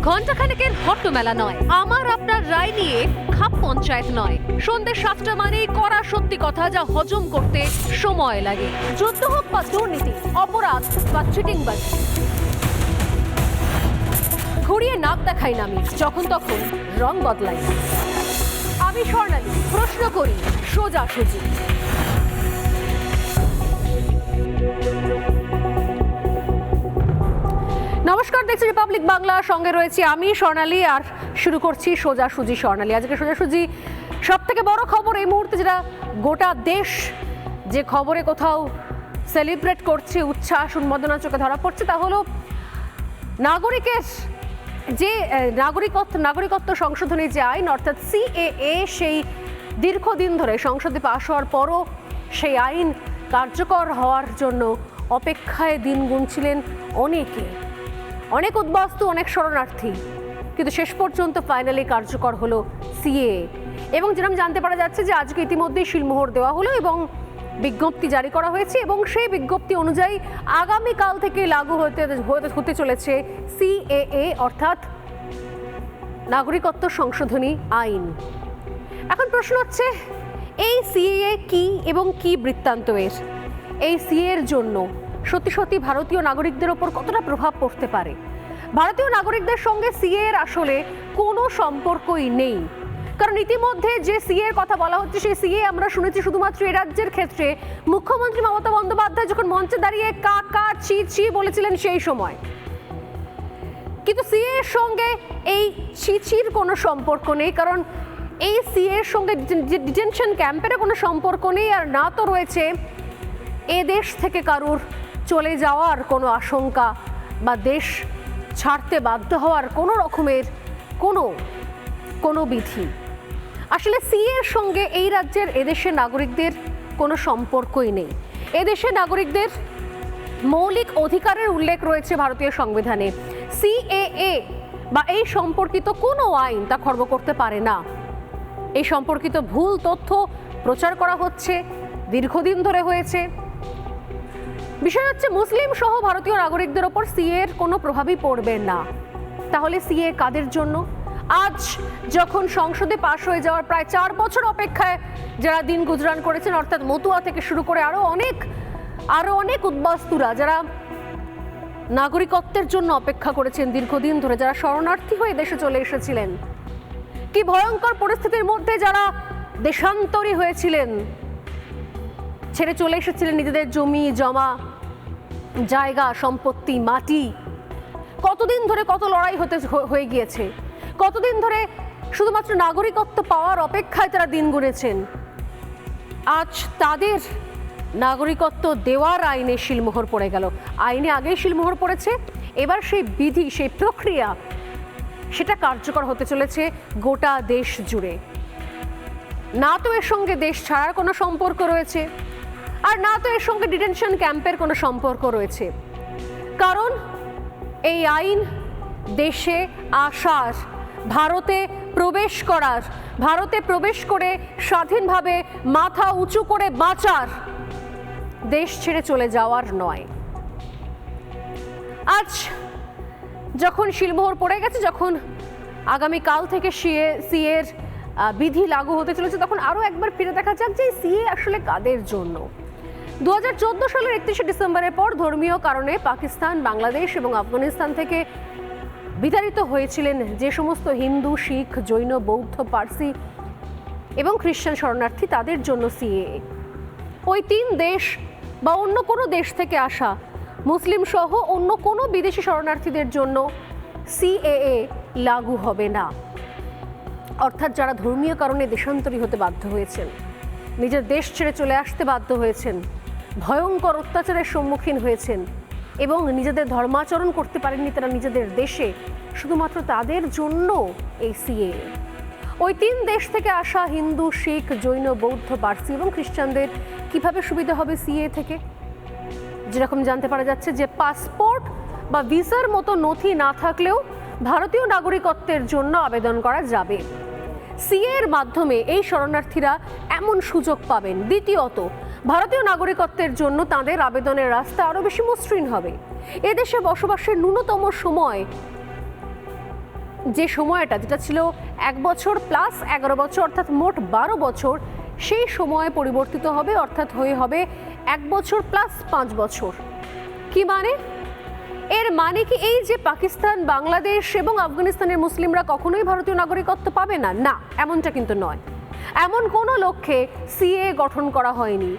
ঘণ্টাখানেকের হট্টমেলা নয়, আমার আপনার রায় নিয়ে খাপ পঞ্চায়েত নয়। সন্ধ্যে 7টা মানেই কড়া সত্যি কথা, যা হজম করতে সময় লাগে। যুদ্ধ হোক বা দুর্নীতি, অপরাধ বা চিটিংবাজ, ঘুরিয়ে নাক দেখাই না আমি, যখন তখন রং বদলাই। আমি স্বর্ণালী, প্রশ্ন করি সোজাসুজি। নমস্কার, দেখছি রিপাবলিক বাংলা, সঙ্গে রয়েছি আমি স্বর্ণালী, আর শুরু করছি সোজাসুজি স্বর্ণালী। আজকে সোজাসুজি সব থেকে বড় খবর এই মুহূর্তে, যেটা গোটা দেশ যে খবরে কোথাও সেলিব্রেট করছে, উচ্ছ্বাস উন্মাদনা চোখে ধরা পড়ছে, তা হলো নাগরিকের যে নাগরিকত্ব সংশোধনী যে আইন, অর্থাৎ সিএএ, সেই দীর্ঘদিন ধরে সংসদে পাশ হওয়ার পরও সেই আইন কার্যকর হওয়ার জন্য অপেক্ষায় দিন গুনছিলেন অনেক উদ্বাস্তু, অনেক শরণার্থী, কিন্তু শেষ পর্যন্ত ফাইনালি কার্যকর হলো সিএএ। এবং যেরকম জানতে পারা যাচ্ছে যে আজকে ইতিমধ্যেই শিলমোহর দেওয়া হলো এবং বিজ্ঞপ্তি জারি করা হয়েছে, এবং সেই বিজ্ঞপ্তি অনুযায়ী আগামীকাল থেকে লাগু হতে চলেছে সিএএ, অর্থাৎ নাগরিকত্ব সংশোধনী আইন। এখন প্রশ্ন হচ্ছে, এই সিএএ কি এবং কি বৃত্তান্ত এর? এই সিএএর জন্য সত্যি ভারতীয় নাগরিকদের ওপর কতটা প্রভাব পড়তে পারে? ভারতীয় নাগরিকদের সঙ্গে সিএএর আসলে কোনো সম্পর্কই নেই, কারণ ইতিমধ্যে যে সিএর কথা বলা হচ্ছে, সেই সিএ আমরা শুনেছি শুধুমাত্র এ রাজ্যের ক্ষেত্রে মুখ্যমন্ত্রী মমতা বন্দ্যোপাধ্যায় যখন মঞ্চে দাঁড়িয়ে কাকা চি চি বলেছিলেন সেই সময়। কিন্তু সিএ এর সঙ্গে এই চিচির কোনো সম্পর্ক নেই, কারণ এই সিএ এর সঙ্গে ডিটেনশন ক্যাম্পের কোনো সম্পর্ক নেই, আর না তো রয়েছে এ দেশ থেকে কারুর চলে যাওয়ার কোনো আশঙ্কা বা দেশ ছাড়তে বাধ্য হওয়ার কোনো রকমের কোনো বিধি। আসলে সিএ এর সঙ্গে এই রাজ্যের এদেশের নাগরিকদের কোনো সম্পর্কই নেই। এদেশের নাগরিকদের মৌলিক অধিকারের উল্লেখ রয়েছে ভারতীয় সংবিধানে। সিএএ বা এই সম্পর্কিত কোনো আইন তা খর্ব করতে পারে না। এই সম্পর্কিত ভুল তথ্য প্রচার করা হচ্ছে, দীর্ঘদিন ধরে হয়েছে। বিষয় হচ্ছে, মুসলিম সহ ভারতীয় নাগরিকদের ওপর সিএ এর কোনো প্রভাবই পড়বে না। তাহলে সিএ কাদের জন্য? আজ যখন সংসদে পাশ হয়ে যাওয়ার প্রায় 4 বছর অপেক্ষায় যারা দিন গুজরান করেছেন, অর্থাৎ মতুয়া থেকে শুরু করে আরো অনেক উদ্বাস্তুরা, যারা নাগরিকত্বের জন্য অপেক্ষা করেছেন দীর্ঘদিন ধরে, যারা শরণার্থী হয়ে দেশে চলে এসেছিলেন, কি ভয়ঙ্কর পরিস্থিতির মধ্যে যারা দেশান্তরী হয়েছিলেন, ছেড়ে চলে এসেছিলেন নিজেদের জমি জমা, জায়গা, সম্পত্তি, মাটি, কতদিন ধরে কত লড়াই হয়ে গিয়েছে, কতদিন ধরে শুধুমাত্র নাগরিকত্ব পাওয়ার অপেক্ষায় তারা দিন গুনেছেন। আজ তাদের নাগরিকত্ব দেওয়ার আইনে শিলমোহর পড়ে গেল। আইনে আগেই শিলমোহর পড়েছে, এবার সেই বিধি, সেই প্রক্রিয়া, সেটা কার্যকর হতে চলেছে গোটা দেশ জুড়ে। না তো এর সঙ্গে দেশ ছাড়ার কোনো সম্পর্ক রয়েছে, আর না তো এর সঙ্গে ডিটেনশন ক্যাম্পের কোনো সম্পর্ক রয়েছে, কারণ এই আইন দেশে আসার, ভারতে প্রবেশ করে স্বাধীনভাবে মাথা উঁচু করে বাঁচার, দেশ ছেড়ে চলে যাওয়ার নয়। আজ যখন শিলমোহর পড়ে গেছে, যখন আগামীকাল থেকে সিএ এর বিধি লাগু হতে চলেছে, তখন আরো একবার ফিরে দেখা যাক যে সিএ আসলে কাদের জন্য। 2014 সালের 31শে ডিসেম্বরের পর ধর্মীয় কারণে পাকিস্তান, বাংলাদেশ এবং আফগানিস্তান থেকে বিতাড়িত হয়েছিলেন যে সমস্ত হিন্দু, শিখ, জৈন, বৌদ্ধ, পার্সি এবং খ্রিস্টান শরণার্থী, তাদের জন্য সিএএ। ওই 3 দেশ বা অন্য কোনো দেশ থেকে আসা মুসলিম সহ অন্য কোনো বিদেশি শরণার্থীদের জন্য সিএএ লাগু হবে না। অর্থাৎ যারা ধর্মীয় কারণে দেশান্তরী হতে বাধ্য হয়েছেন, নিজের দেশ ছেড়ে চলে আসতে বাধ্য হয়েছেন, ভয়ঙ্কর অত্যাচারের সম্মুখীন হয়েছেন এবং নিজেদের ধর্মাচরণ করতে পারেননি তারা নিজেদের দেশে, শুধুমাত্র তাদের জন্য এই সিএএ। ওই 3 দেশ থেকে আসা হিন্দু, শিখ, জৈন, বৌদ্ধ, পার্সি এবং খ্রিস্টানদের কিভাবে সুবিধা হবে সিএএ থেকে? যেরকম জানতে পারা যাচ্ছে যে পাসপোর্ট বা ভিসার মতো নথি না থাকলেও ভারতীয় নাগরিকত্বের জন্য আবেদন করা যাবে। সিএ এর মাধ্যমে এই শরণার্থীরা এমন সুযোগ পাবেন। দ্বিতীয়ত, ভারতীয় নাগরিকত্বের জন্য তাদের আবেদনের রাস্তা আরো বেশি মসৃণ হবে। এদেশে বসবাসের ন্যূনতম সময় যে সময়টা যেটা ছিল 1 বছর প্লাস 11 বছর অর্থাৎ মোট 12 বছর, সেই সময় পরিবর্তিত হবে, অর্থাৎ হয়ে হবে 1 বছর প্লাস 5 বছর। কি মানে? এর মানে কি এই যে পাকিস্তান, বাংলাদেশ এবং আফগানিস্তানের মুসলিমরা কখনোই ভারতীয় নাগরিকত্ব পাবে না? না, এমনটা কিন্তু নয়। এমন কোনো লক্ষ্যে সিএ গঠন করা হয়নি।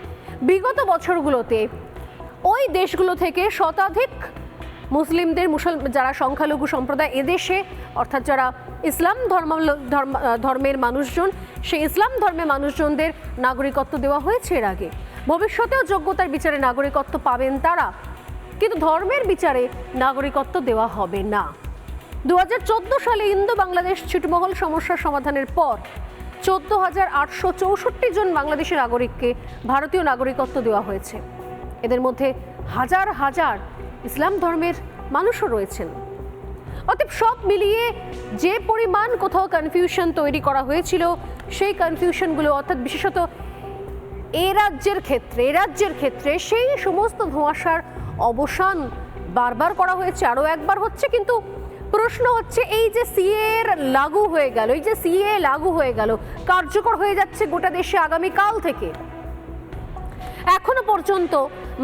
বিগত বছরগুলোতে ওই দেশগুলো থেকে শতাধিক মুসলিমদের, যারা সংখ্যালঘু সম্প্রদায় এদেশে, অর্থাৎ যারা ইসলাম ধর্মের মানুষজন, সেই ইসলাম ধর্মের মানুষজনদের নাগরিকত্ব দেওয়া হয়েছে এর আগে। ভবিষ্যতেও যোগ্যতার বিচারে নাগরিকত্ব পাবেন তারা, কিন্তু ধর্মের বিচারে নাগরিকত্ব দেওয়া হবে না। 2014 সালে ইন্দো বাংলাদেশ ছিটমহল সমস্যার সমাধানের পর 14,864 জন বাংলাদেশি নাগরিককে ভারতীয় নাগরিকত্ব দেওয়া হয়েছে। এদের মধ্যে হাজার হাজার ইসলাম ধর্মের মানুষও রয়েছেন। অতএব সব মিলিয়ে যে পরিমাণ কোথাও কনফিউশন তৈরি করা হয়েছিল, সেই কনফিউশনগুলো, অর্থাৎ বিশেষত এ রাজ্যের ক্ষেত্রে সেই সমস্ত ধোঁয়াশার অবসান বারবার করা হয়েছে, আরও একবার হচ্ছে। কিন্তু প্রশ্ন হচ্ছে, এই যে সিএ লাগু হয়ে গেল, কার্যকর হয়ে যাচ্ছে গোটা দেশে আগামীকাল থেকে, এখনো পর্যন্ত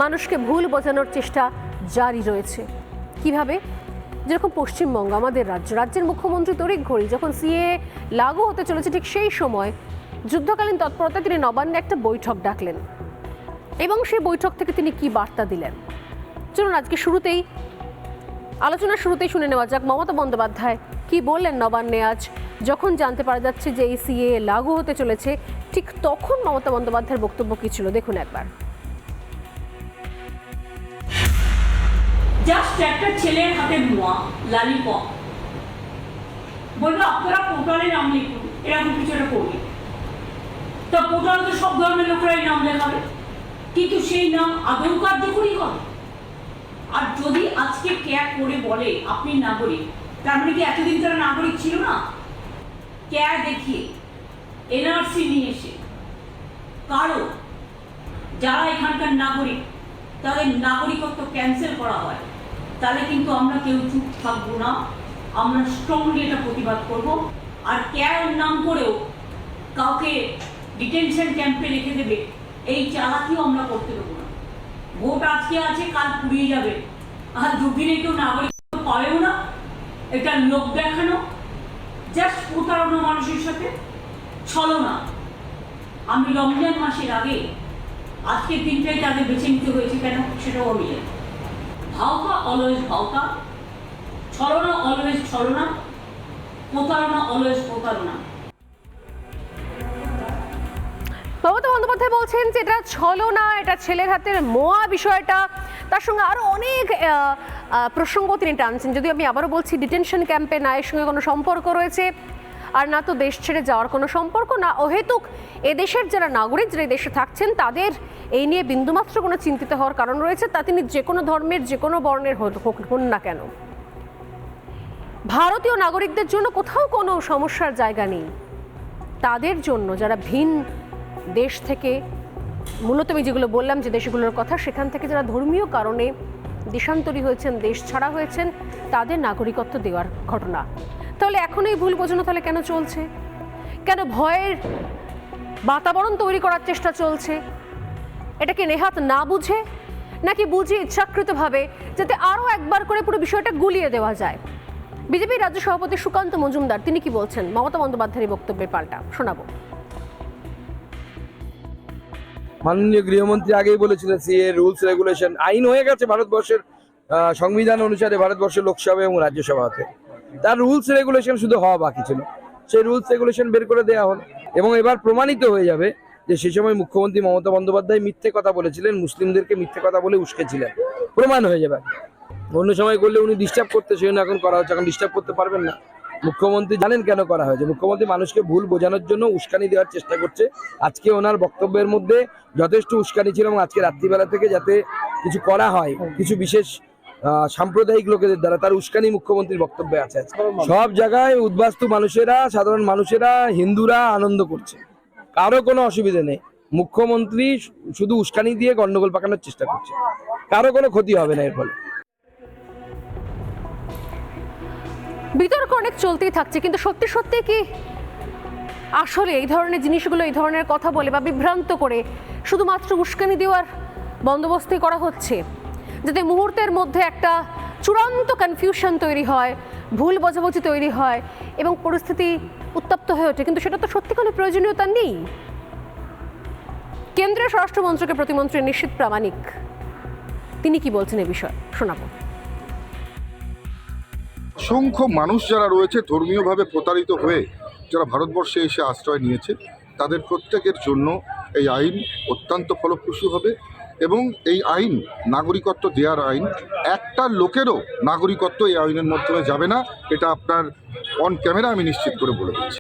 মানুষকে ভুল বোঝানোর চেষ্টা জারি রয়েছে। কিভাবে? যেরকম পশ্চিমবঙ্গ, আমাদের রাজ্যের মুখ্যমন্ত্রী তড়িঘড়ি যখন সিএ লাগু হতে চলেছে, ঠিক সেই সময় যুদ্ধকালীন তৎপরতায় তিনি নবান্নে একটা বৈঠক ডাকলেন, এবং সেই বৈঠক থেকে তিনি কি বার্তা দিলেন, চলুন আজকে আলোচনার শুরুতেই শুনে নেওয়া যাক মমতা বন্দ্যোপাধ্যায় কি বললেন নবান্নে আজ, যখন জানতে পারা যাচ্ছে যে এই সিএ লাগু হতে চলেছে। ঠিক তখন মমতা বন্দ্যোপাধ্যায়ের বক্তব্য কি ছিল, দেখুন একবার। জাস্ট একটা ছেলের হাতে নোয়া লালিপপ বললো আপনারা পোর্টালে নাম লিখুন, এরকম কিছু একটা করবে। তো পোর্টালে তো সব ধর্মের লোকেরাই নাম লেখাবে, কিন্তু সেই নাম আদৌ কার্যকরী হবে? আর যদি আজকে ক্যাব করে বলে আপনি নাগরিক, তার মানে কি এতদিন তারা নাগরিক ছিল না? ক্যাব দেখিয়ে এনআরসি নিয়ে এসে কারো যারা এখানকার নাগরিক তাদের নাগরিকত্ব ক্যান্সেল করা হয়, তাহলে কিন্তু আমরা কেউ চুপ থাকবো না, আমরা স্ট্রংলি এটা প্রতিবাদ করব। আর ক্যাব নাম করেও কাউকে ডিটেনশন ক্যাম্পে রেখে দেবে, এই চালাকিও আমরা করতে দেবো না। ভোট আজকে আছে, কাল পুড়িয়ে যাবে, আর দুদিনে কেউ নাগরিকত্ব পাবেও না। এটা লোক দেখানো, জাস্ট প্রতারণা, মানুষের সাথে ছলনা। আমি রমজান মাসের আগে আজকের দিনটাই তাদের বেছে নিতে হয়েছে কেন, সেটাও আমি জানি। ভাওতা অলওয়েজ ভাওতা, ছলনা অলওয়েজ ছলনা, প্রতারণা অলওয়েজ প্রতারণা। মমতা বন্দ্যোপাধ্যায় বলছেন যে এটা ছলনা, এটা ছেলের হাতের মোয়া বিষয়টা, তার সঙ্গে আরও অনেক প্রসঙ্গ তিনি টানছেন। যদি আমি আবারও বলছি, ডিটেনশন ক্যাম্পে না এর সঙ্গে কোনো সম্পর্ক রয়েছে, আর না তো দেশ ছেড়ে যাওয়ার কোনো সম্পর্ক, না অহেতুক এদেশের যারা নাগরিক, যারা দেশে থাকছেন তাদের এই নিয়ে বিন্দুমাত্র কোনো চিন্তিত হওয়ার কারণ রয়েছে, তা তিনি যে কোনো ধর্মের, যে কোনো বর্ণের হন না কেন। ভারতীয় নাগরিকদের জন্য কোথাও কোনো সমস্যার জায়গা নেই। তাদের জন্য যারা ভিন দেশ থেকে, মূলত আমি যেগুলো বললাম যে দেশগুলোর কথা, সেখান থেকে যারা ধর্মীয় কারণে দেশান্তরী হয়েছেন, দেশ ছাড়া হয়েছেন, তাদের নাগরিকত্ব দেওয়ার ঘটনা। তাহলে এখন এই ভুল বোঝানো তাহলে কেন চলছে? কেন ভয়ের বাতাবরণ তৈরি করার চেষ্টা চলছে? এটাকে নেহাত না বুঝে, নাকি বুঝে ইচ্ছাকৃতভাবে, যাতে আরও একবার করে পুরো বিষয়টা গুলিয়ে দেওয়া যায়? বিজেপির রাজ্য সভাপতি সুকান্ত মজুমদার তিনি কি বলছেন মমতা বন্দ্যোপাধ্যায়ের বক্তব্যের পাল্টা শোনাবো। মাননীয় গৃহমন্ত্রী আগেই বলেছিলেন সিএ রুলস রেগুলেশন আইন হয়ে গেছে ভারতবর্ষের সংবিধান অনুসারে, ভারতবর্ষের লোকসভা এবং রাজ্যসভাতে। তার রুলস রেগুলেশন শুধু হওয়া বাকি ছিল, সেই রুলস রেগুলেশন বের করে দেওয়া হলো। এবং এবার প্রমাণিত হয়ে যাবে যে সে সময় মুখ্যমন্ত্রী মমতা বন্দ্যোপাধ্যায় মিথ্যে কথা বলেছিলেন, মুসলিমদেরকে মিথ্যে কথা বলে উস্কেছিলেন, প্রমাণ হয়ে যাবে। অন্য সময় করলে উনি ডিস্টার্ব করতে, সেই জন্য এখন করা হচ্ছে, এখন ডিস্টার্ব করতে পারবেন না। মুখ্যমন্ত্রী জানেন কেন করা হয়েছে, মুখ্যমন্ত্রী মানুষকে ভুল বোঝানোর জন্য উস্কানি দেওয়ার চেষ্টা করছে। আজকে ওনার বক্তব্যের মধ্যে যথেষ্ট উস্কানি ছিল, এবং আজকে রাত্রিবেলা থেকে যাতে কিছু করা হয় কিছু বিশেষ সাম্প্রদায়িক লোকেদের দ্বারা, তার উস্কানি মুখ্যমন্ত্রীর বক্তব্যে আছে। সব জায়গায় উদ্বাস্তু মানুষেরা, সাধারণ মানুষেরা, হিন্দুরা আনন্দ করছে, কারো কোনো অসুবিধা নেই। মুখ্যমন্ত্রী শুধু উস্কানি দিয়ে গন্ডগোল পাকানোর চেষ্টা করছে, কারো কোনো ক্ষতি হবে না এর ফলে। বিতর্ক অনেক চলতেই থাকছে, কিন্তু সত্যি সত্যি কি আসলে এই ধরনের জিনিসগুলো, এই ধরনের কথা বলে বা বিভ্রান্ত করে শুধুমাত্র উস্কানি দেওয়ার বন্দোবস্তই করা হচ্ছে, যাতে মুহূর্তের মধ্যে একটা চূড়ান্ত কনফিউশন তৈরি হয়, ভুল বোঝাবুঝি তৈরি হয় এবং পরিস্থিতি উত্তপ্ত হয়ে ওঠে? কিন্তু সেটা তো সত্যি কোনো প্রয়োজনীয়তা নেই। কেন্দ্রীয় স্বরাষ্ট্রমন্ত্রকের প্রতিমন্ত্রী নিশীথ প্রামাণিক তিনি কি বলছেন এই বিষয়ে শোনাবো। অসংখ্য মানুষ যারা রয়েছে ধর্মীয়ভাবে প্রতারিত হয়ে যারা ভারতবর্ষে এসে আশ্রয় নিয়েছে, তাদের প্রত্যেকের জন্য এই আইন অত্যন্ত ফলপ্রসূ হবে এবং এই আইন নাগরিকত্ব দেওয়ার আইন। একটা লোকেরও নাগরিকত্ব এই আইনের মাধ্যমে যাবে না, এটা আপনার অন ক্যামেরা আমি নিশ্চিত করে বলে দিচ্ছি।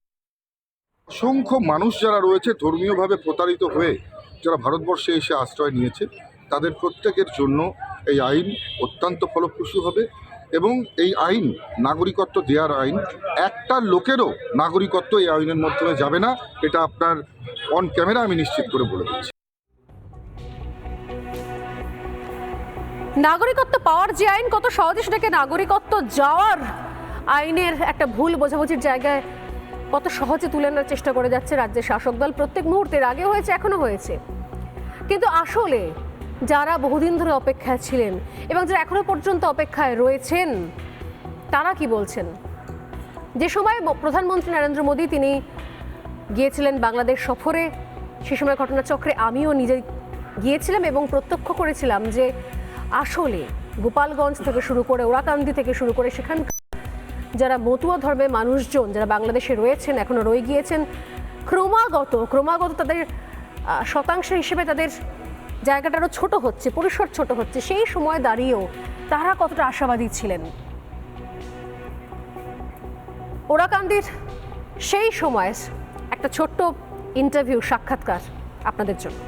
অসংখ্য মানুষ যারা রয়েছে ধর্মীয়ভাবে প্রতারিত হয়ে যারা ভারতবর্ষে এসে আশ্রয় নিয়েছে, তাদের প্রত্যেকের জন্য এই আইন অত্যন্ত ফলপ্রসূ হবে এবং এই আইন নাগরিকত্ব দেওয়ার আইন। একটা লোকেরও নাগরিকত্ব এই আইনের মাধ্যমে যাবে না, এটা আপনার অন ক্যামেরা আমি নিশ্চিত করে বলে দিচ্ছি। নাগরিকত্ব পাওয়ার যে আইন, কত সহজে সেটাকে নাগরিকত্ব যাওয়ার আইনের একটা ভুল বোঝাবুঝির জায়গায় কত সহজে তুলে আনার চেষ্টা করে যাচ্ছে রাজ্যের শাসক দল প্রত্যেক মুহূর্তের। আগে হয়েছে, এখনো হয়েছে। কিন্তু আসলে যারা বহুদিন ধরে অপেক্ষায় ছিলেন এবং যারা এখনো পর্যন্ত অপেক্ষায় রয়েছেন, তারা কি বলছেন? যে সময় প্রধানমন্ত্রী নরেন্দ্র মোদী তিনি গিয়েছিলেন বাংলাদেশ সফরে, সে সময় ঘটনাচক্রে আমিও নিজে গিয়েছিলাম এবং প্রত্যক্ষ করেছিলাম যে আসলে গোপালগঞ্জ থেকে শুরু করে ওরাকান্দি থেকে শুরু করে সেখানকার যারা মতুয়া ধর্মের মানুষজন যারা বাংলাদেশে রয়েছেন, এখনো রয়ে গিয়েছেন, ক্রমাগত তাদের শতাংশ হিসেবে তাদের জায়গাটা আরও ছোট হচ্ছে, পরিসর ছোট হচ্ছে। সেই সময় দাঁড়িয়েও তারা কতটা আশাবাদী ছিলেন। ওরাকান্দির সেই সময় একটা ছোট্ট ইন্টারভিউ, সাক্ষাৎকার আপনাদের জন্য।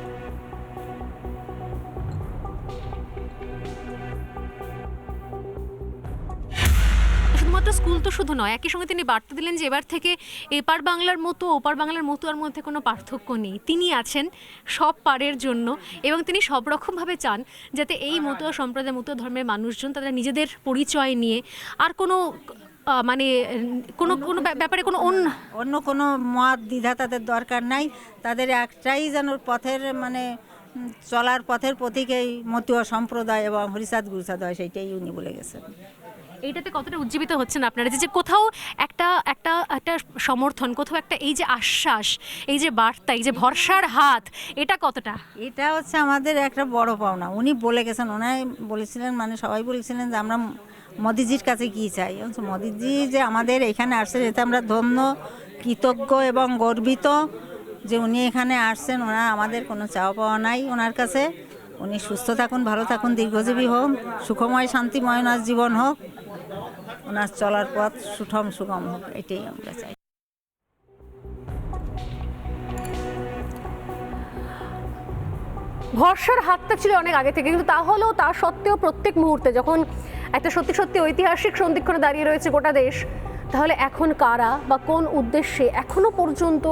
শুধুমাত্র স্কুল তো শুধু নয়, একই সঙ্গে তিনি বার্তা দিলেন যে এবার থেকে এপার বাংলার মতো ওপার বাংলার মতুয়ার মধ্যে কোনো পার্থক্য নেই। তিনি আছেন সব পারের জন্য এবং তিনি সব রকমভাবে চান যাতে এই মতুয়া সম্প্রদায়, মতুয়া ধর্মের মানুষজন তারা নিজেদের পরিচয় নিয়ে আর কোনো মানে কোনো কোনো ব্যাপারে কোনো অন্য কোনো মত দ্বিধা তাদের দরকার নাই। তাদের একটাই যেন পথের মানে চলার পথের প্রতীক এই মতুয়া সম্প্রদায় এবং হরিচাঁদ গুরুচাঁদ হয়, সেইটাই উনি বলে গেছেন। এইটাতে কতটা উজ্জীবিত হচ্ছেন আপনারা যে কোথাও একটা একটা একটা সমর্থন, কোথাও একটা এই যে আশ্বাস, এই যে বার্তা, এই যে ভরসার হাত, এটা কতটা? এটা হচ্ছে আমাদের একটা বড় পাওনা। উনি বলে গেছেন, ওনাই বলেছিলেন, মানে সবাই বলেছিলেন যে আমরা মোদিজির কাছে কি চাই। মোদিজি যে আমাদের এখানে আসছেন এতে আমরা ধন্য, কৃতজ্ঞ এবং গর্বিত যে উনি এখানে আসছেন। ওনার আমাদের কোনো চাওয়া পাওয়া নাই ওনার কাছে। উনি সুস্থ থাকুন, ভালো থাকুন, দীর্ঘজীবী হোক, সুখময় শান্তিময় ওনার জীবন হোক, ওনার চলার পথ সুঠম সুগম হোক, এটাই আমরা চাই। ভরসার হাতটা ছিল অনেক আগে থেকে, কিন্তু তাহলেও তা সত্ত্বেও প্রত্যেক মুহূর্তে যখন একটা সত্যি সত্যি ঐতিহাসিক সন্ধিক্ষণে দাঁড়িয়ে রয়েছে গোটা দেশ, তাহলে এখন কারা বা কোন উদ্দেশ্যে এখনো পর্যন্ত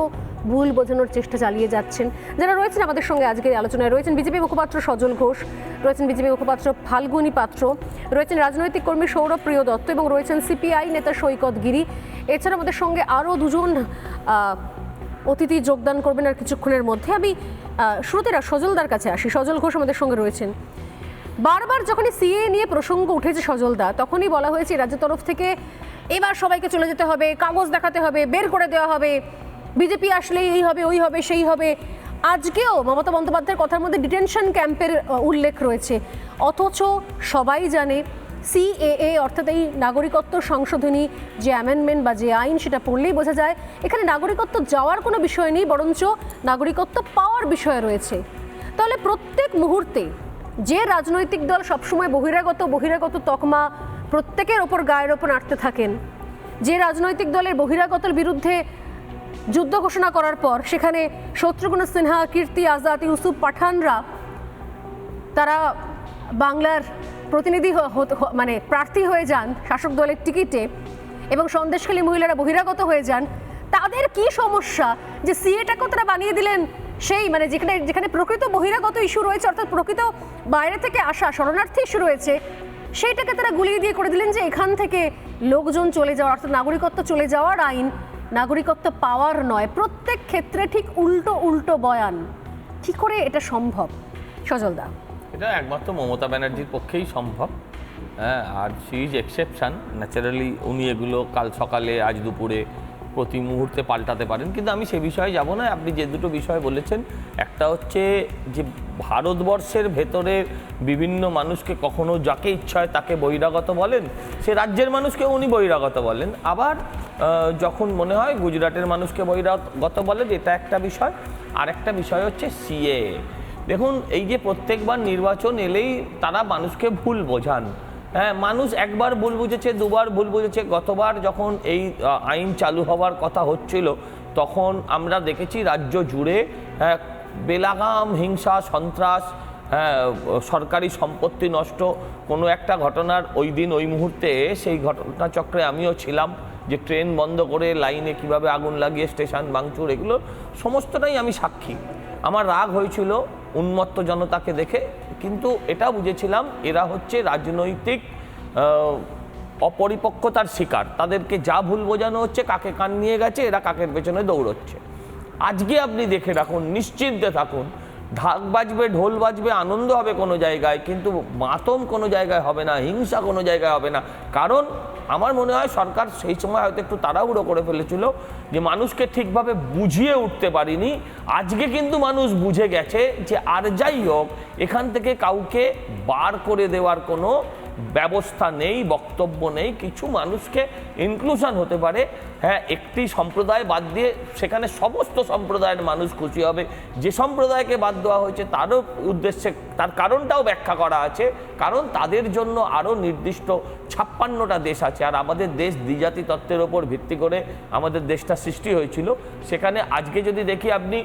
ভুল বোঝানোর চেষ্টা চালিয়ে যাচ্ছেন? যারা রয়েছেন আমাদের সঙ্গে আজকের আলোচনায়, রয়েছেন বিজেপি মুখপাত্র সজল ঘোষ, রয়েছেন বিজেপি মুখপাত্র ফাল্গুনী পাত্র, রয়েছেন রাজনৈতিক কর্মী সৌরভ প্রিয় দত্ত এবং রয়েছেন সিপিআই নেতা সৈকত গিরি। এছাড়া আমাদের সঙ্গে আরও দুজন অতিথি যোগদান করবেন আর কিছুক্ষণের মধ্যে। আমি শুরুতে সজলদার কাছে আসি। সজল ঘোষ আমাদের সঙ্গে রয়েছেন। বারবার যখনই সিএ নিয়ে প্রসঙ্গ উঠেছে সজলদা, তখনই বলা হয়েছে রাজ্যের তরফ থেকে এবার সবাইকে চলে যেতে হবে, কাগজ দেখাতে হবে, বের করে দেওয়া হবে, বিজেপি আসলে এই হবে, ওই হবে, সেই হবে। আজকেও মমতা বন্দ্যোপাধ্যায়ের কথার মধ্যে ডিটেনশন ক্যাম্পের উল্লেখ রয়েছে, অথচ সবাই জানে সিএএ অর্থাৎ এই নাগরিকত্ব সংশোধনী যে অ্যামেন্ডমেন্ট বা যে আইন, সেটা পড়লেই বোঝা যায় এখানে নাগরিকত্ব যাওয়ার কোনো বিষয় নেই, বরঞ্চ নাগরিকত্ব পাওয়ার বিষয় রয়েছে। তাহলে প্রত্যেক মুহূর্তে যে রাজনৈতিক দল সবসময় বহিরাগত তকমা প্রত্যেকের ওপর গায়ের ওপর আঁটতে থাকেন, যে রাজনৈতিক দলের বহিরাগতের বিরুদ্ধে যুদ্ধ ঘোষণা করার পর সেখানে শত্রুঘ্ন সিনহা, কীর্তি আজাদ, ইউসুফ পাঠানরা তারা বাংলার প্রতিনিধি মানে প্রার্থী হয়ে যান শাসক দলের টিকিটে এবং সন্দেশখালী মহিলারা বহিরাগত হয়ে যান, তাদের কি সমস্যা যে সিএটাকেও তারা বানিয়ে দিলেন সেই মানে যেখানে প্রকৃত বহিরাগত ইস্যু রয়েছে, অর্থাৎ প্রকৃত বাইরে থেকে আসা শরণার্থী ইস্যু রয়েছে, সেইটাকে তারা গুলিয়ে দিয়ে করে দিলেন যে এখান থেকে লোকজন চলে যাওয়ার, অর্থাৎ নাগরিকত্ব চলে যাওয়ার আইন, নাগরিকত্ব পাওয়ার নয়। প্রত্যেক ক্ষেত্রে ঠিক উল্টো উল্টো বয়ান। কি করে এটা সম্ভব সজলদা? এটা একমাত্র মমতা ব্যানার্জির পক্ষেই সম্ভব। হ্যাঁ, আর শি ইজ এক্সেপশন। ন্যাচারালি উনি এগুলো কাল সকালে আজ দুপুরে প্রতি মুহূর্তে পাল্টাতে পারেন, কিন্তু আমি সে বিষয়ে যাব না। আপনি যে দুটো বিষয় বলেছেন, একটা হচ্ছে যে ভারতবর্ষের ভেতরে বিভিন্ন মানুষকে কখনো যাকে ইচ্ছা হয় তাকে বহিরাগত বলেন, সে রাজ্যের মানুষকে উনি বহিরাগত বলেন, আবার যখন মনে হয় গুজরাটের মানুষকে বহিরাগত বলেন, এটা একটা বিষয়। আর একটা বিষয় হচ্ছে সিএ। দেখুন, এই যে প্রত্যেকবার নির্বাচন এলেই তারা মানুষকে ভুল বোঝান। হ্যাঁ, মানুষ একবার ভুল বুঝেছে, দুবার ভুল বুঝেছে। গতবার যখন এই আইন চালু হওয়ার কথা হচ্ছিল, তখন আমরা দেখেছি রাজ্য জুড়ে বেলাগাম হিংসা, সন্ত্রাস, সরকারি সম্পত্তি নষ্ট, কোনো একটা ঘটনার ওই দিন ওই মুহূর্তে সেই ঘটনাচক্রে আমিও ছিলাম, যে ট্রেন বন্ধ করে লাইনে কিভাবে আগুন লাগিয়ে স্টেশন ভাঙচুর, এগুলো সমস্তটাই আমি সাক্ষী। আমার রাগ হয়েছিল উন্মত্ত জনতাকে দেখে, কিন্তু এটা বুঝেছিলাম এরা হচ্ছে রাজনৈতিক অপরিপক্কতার শিকার। তাদেরকে যা ভুল বোঝানো হচ্ছে, কাকে কান নিয়ে গেছে, এরা কাকের পেছনে দৌড়চ্ছে। আজকে আপনি দেখে রাখুন, নিশ্চিন্তে থাকুন, ঢাক বাজবে, ঢোল বাজবে, আনন্দ হবে কোনো জায়গায়, কিন্তু মাতম কোনো জায়গায় হবে না, হিংসা কোনো জায়গায় হবে না। কারণ আমার মনে হয় সরকার সেই সময় হয়তো একটু তাড়াহুড়ো করে ফেলেছিল, যে মানুষকে ঠিকভাবে বুঝিয়ে উঠতে পারিনি। আজকে কিন্তু মানুষ বুঝে গেছে যে আর যাই হোক, এখান থেকে কাউকে বার করে দেওয়ার কোনো ব্যবস্থা নেই, বক্তব্য নেই। কিছু মানুষকে ইনক্লুশন হতে পারে, হ্যাঁ, একটি সম্প্রদায় বাদ দিয়ে সেখানে সমস্ত সম্প্রদায়ের মানুষ খুশি হবে। যে সম্প্রদায়কে বাদ দেওয়া হয়েছে তারও উদ্দেশ্যে, তার কারণটাও ব্যাখ্যা করা আছে, কারণ তাদের জন্য আরও নির্দিষ্ট 56টা দেশ আছে। আর আমাদের দেশ দ্বিজাতি তত্ত্বের ওপর ভিত্তি করে আমাদের দেশটা সৃষ্টি হয়েছিল। সেখানে আজকে যদি দেখি আপনি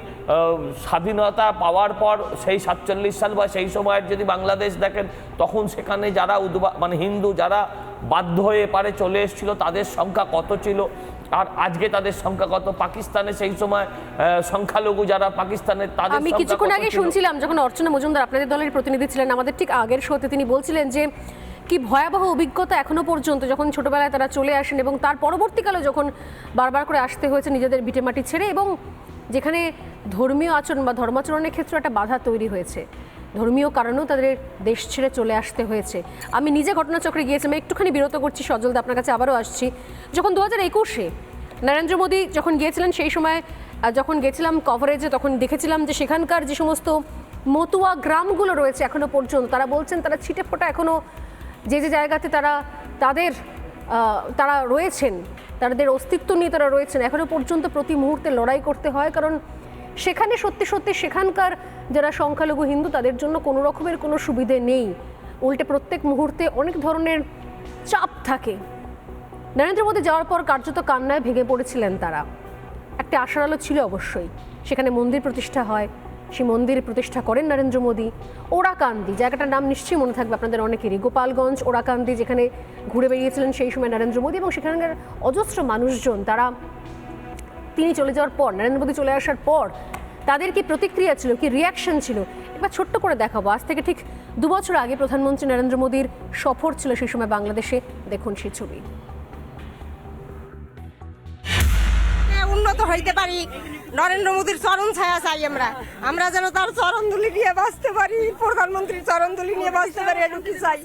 স্বাধীনতা পাওয়ার পর সেই 47 সাল বা সেই সময়ের যদি বাংলাদেশ দেখেন, তখন সেখানে যারা মানে হিন্দু যারা বাধ্য হয়ে এপারে চলে এসেছিল, তাদের সংখ্যা কত ছিল, আর আজকে তাদের সংখ্যা কত? পাকিস্তানে সেই সময় সংখ্যালঘু যারা পাকিস্তানের, তাদের আমি কিছুক্ষণ আগে শুনছিলাম যখন অর্চনা মজুমদার আপনাদের দলের প্রতিনিধি ছিলেন আমাদের ঠিক আগের শোতে, তিনি বলছিলেন যে কি ভয়াবহ অভিজ্ঞতা এখনো পর্যন্ত, যখন ছোটবেলায় তারা চলে আসেন এবং তার পরবর্তীকালে যখন বারবার করে আসতে হয়েছে নিজেদের ভিটেমাটি ছেড়ে, এবং যেখানে ধর্মীয় আচরণ বা ধর্মাচরণের ক্ষেত্রে একটা বাধা তৈরি হয়েছে, ধর্মীয় কারণেও তাদের দেশ ছেড়ে চলে আসতে হয়েছে। আমি নিজে ঘটনাচক্রে গিয়েছিলাম, একটুখানি বিরত করছি সজলদা, আপনার কাছে আবারও আসছি। যখন 2021-এ নরেন্দ্র মোদী যখন গিয়েছিলেন, সেই সময় যখন গেছিলাম কভারেজে, তখন দেখেছিলাম যে সেখানকার যে সমস্ত মতুয়া গ্রামগুলো রয়েছে এখনো পর্যন্ত, তারা বলছেন তারা ছিটে ফোটা এখনো যে যে জায়গাতে তারা রয়েছেন, তাদের অস্তিত্ব নিয়ে তারা রয়েছেন, এখনো পর্যন্ত প্রতি মুহূর্তে লড়াই করতে হয়। কারণ সেখানে সত্যি সত্যি সেখানকার যারা সংখ্যালঘু হিন্দু, তাদের জন্য কোনো রকমের কোনো সুবিধে নেই, উল্টে প্রত্যেক মুহূর্তে অনেক ধরনের চাপ থাকে। নরেন্দ্র মোদী যাওয়ার পর কার্যত কান্নায় ভেঙে পড়েছিলেন তারা। একটা আশার আলো ছিল অবশ্যই, সেখানে মন্দির প্রতিষ্ঠা হয়, সেই মন্দির প্রতিষ্ঠা করেন নরেন্দ্র মোদী। ওরাকান্দি জায়গাটার নাম নিশ্চয়ই মনে থাকবে আপনাদের অনেকেরই, গোপালগঞ্জ ওরাকান্দি, যেখানে ঘুরে বেরিয়েছিলেন সেই সময় নরেন্দ্র মোদী, এবং সেখানকার অজস্র মানুষজন তারা তিনি চলে যাওয়ার পর, নরেন্দ্র মোদী চলে আসার পর তাদের কি প্রতিক্রিয়া ছিল, কি রিয়াকশন ছিল, এবার ছোট্ট করে দেখাবো। আজ থেকে ঠিক 2 বছর আগে প্রধানমন্ত্রী নরেন্দ্র মোদীর সফর ছিল সেই সময় বাংলাদেশে, দেখুন সেই ছবি। উন্নত হইতে পারি, নরেন্দ্র মোদীর চরণ ছায়া চাই আমরা যেন তার চরণ ধুলি নিয়ে বাঁচতে পারি, প্রধানমন্ত্রীর চরণ ধুলি নিয়ে বাঁচতে পারি, এটুকু চাই।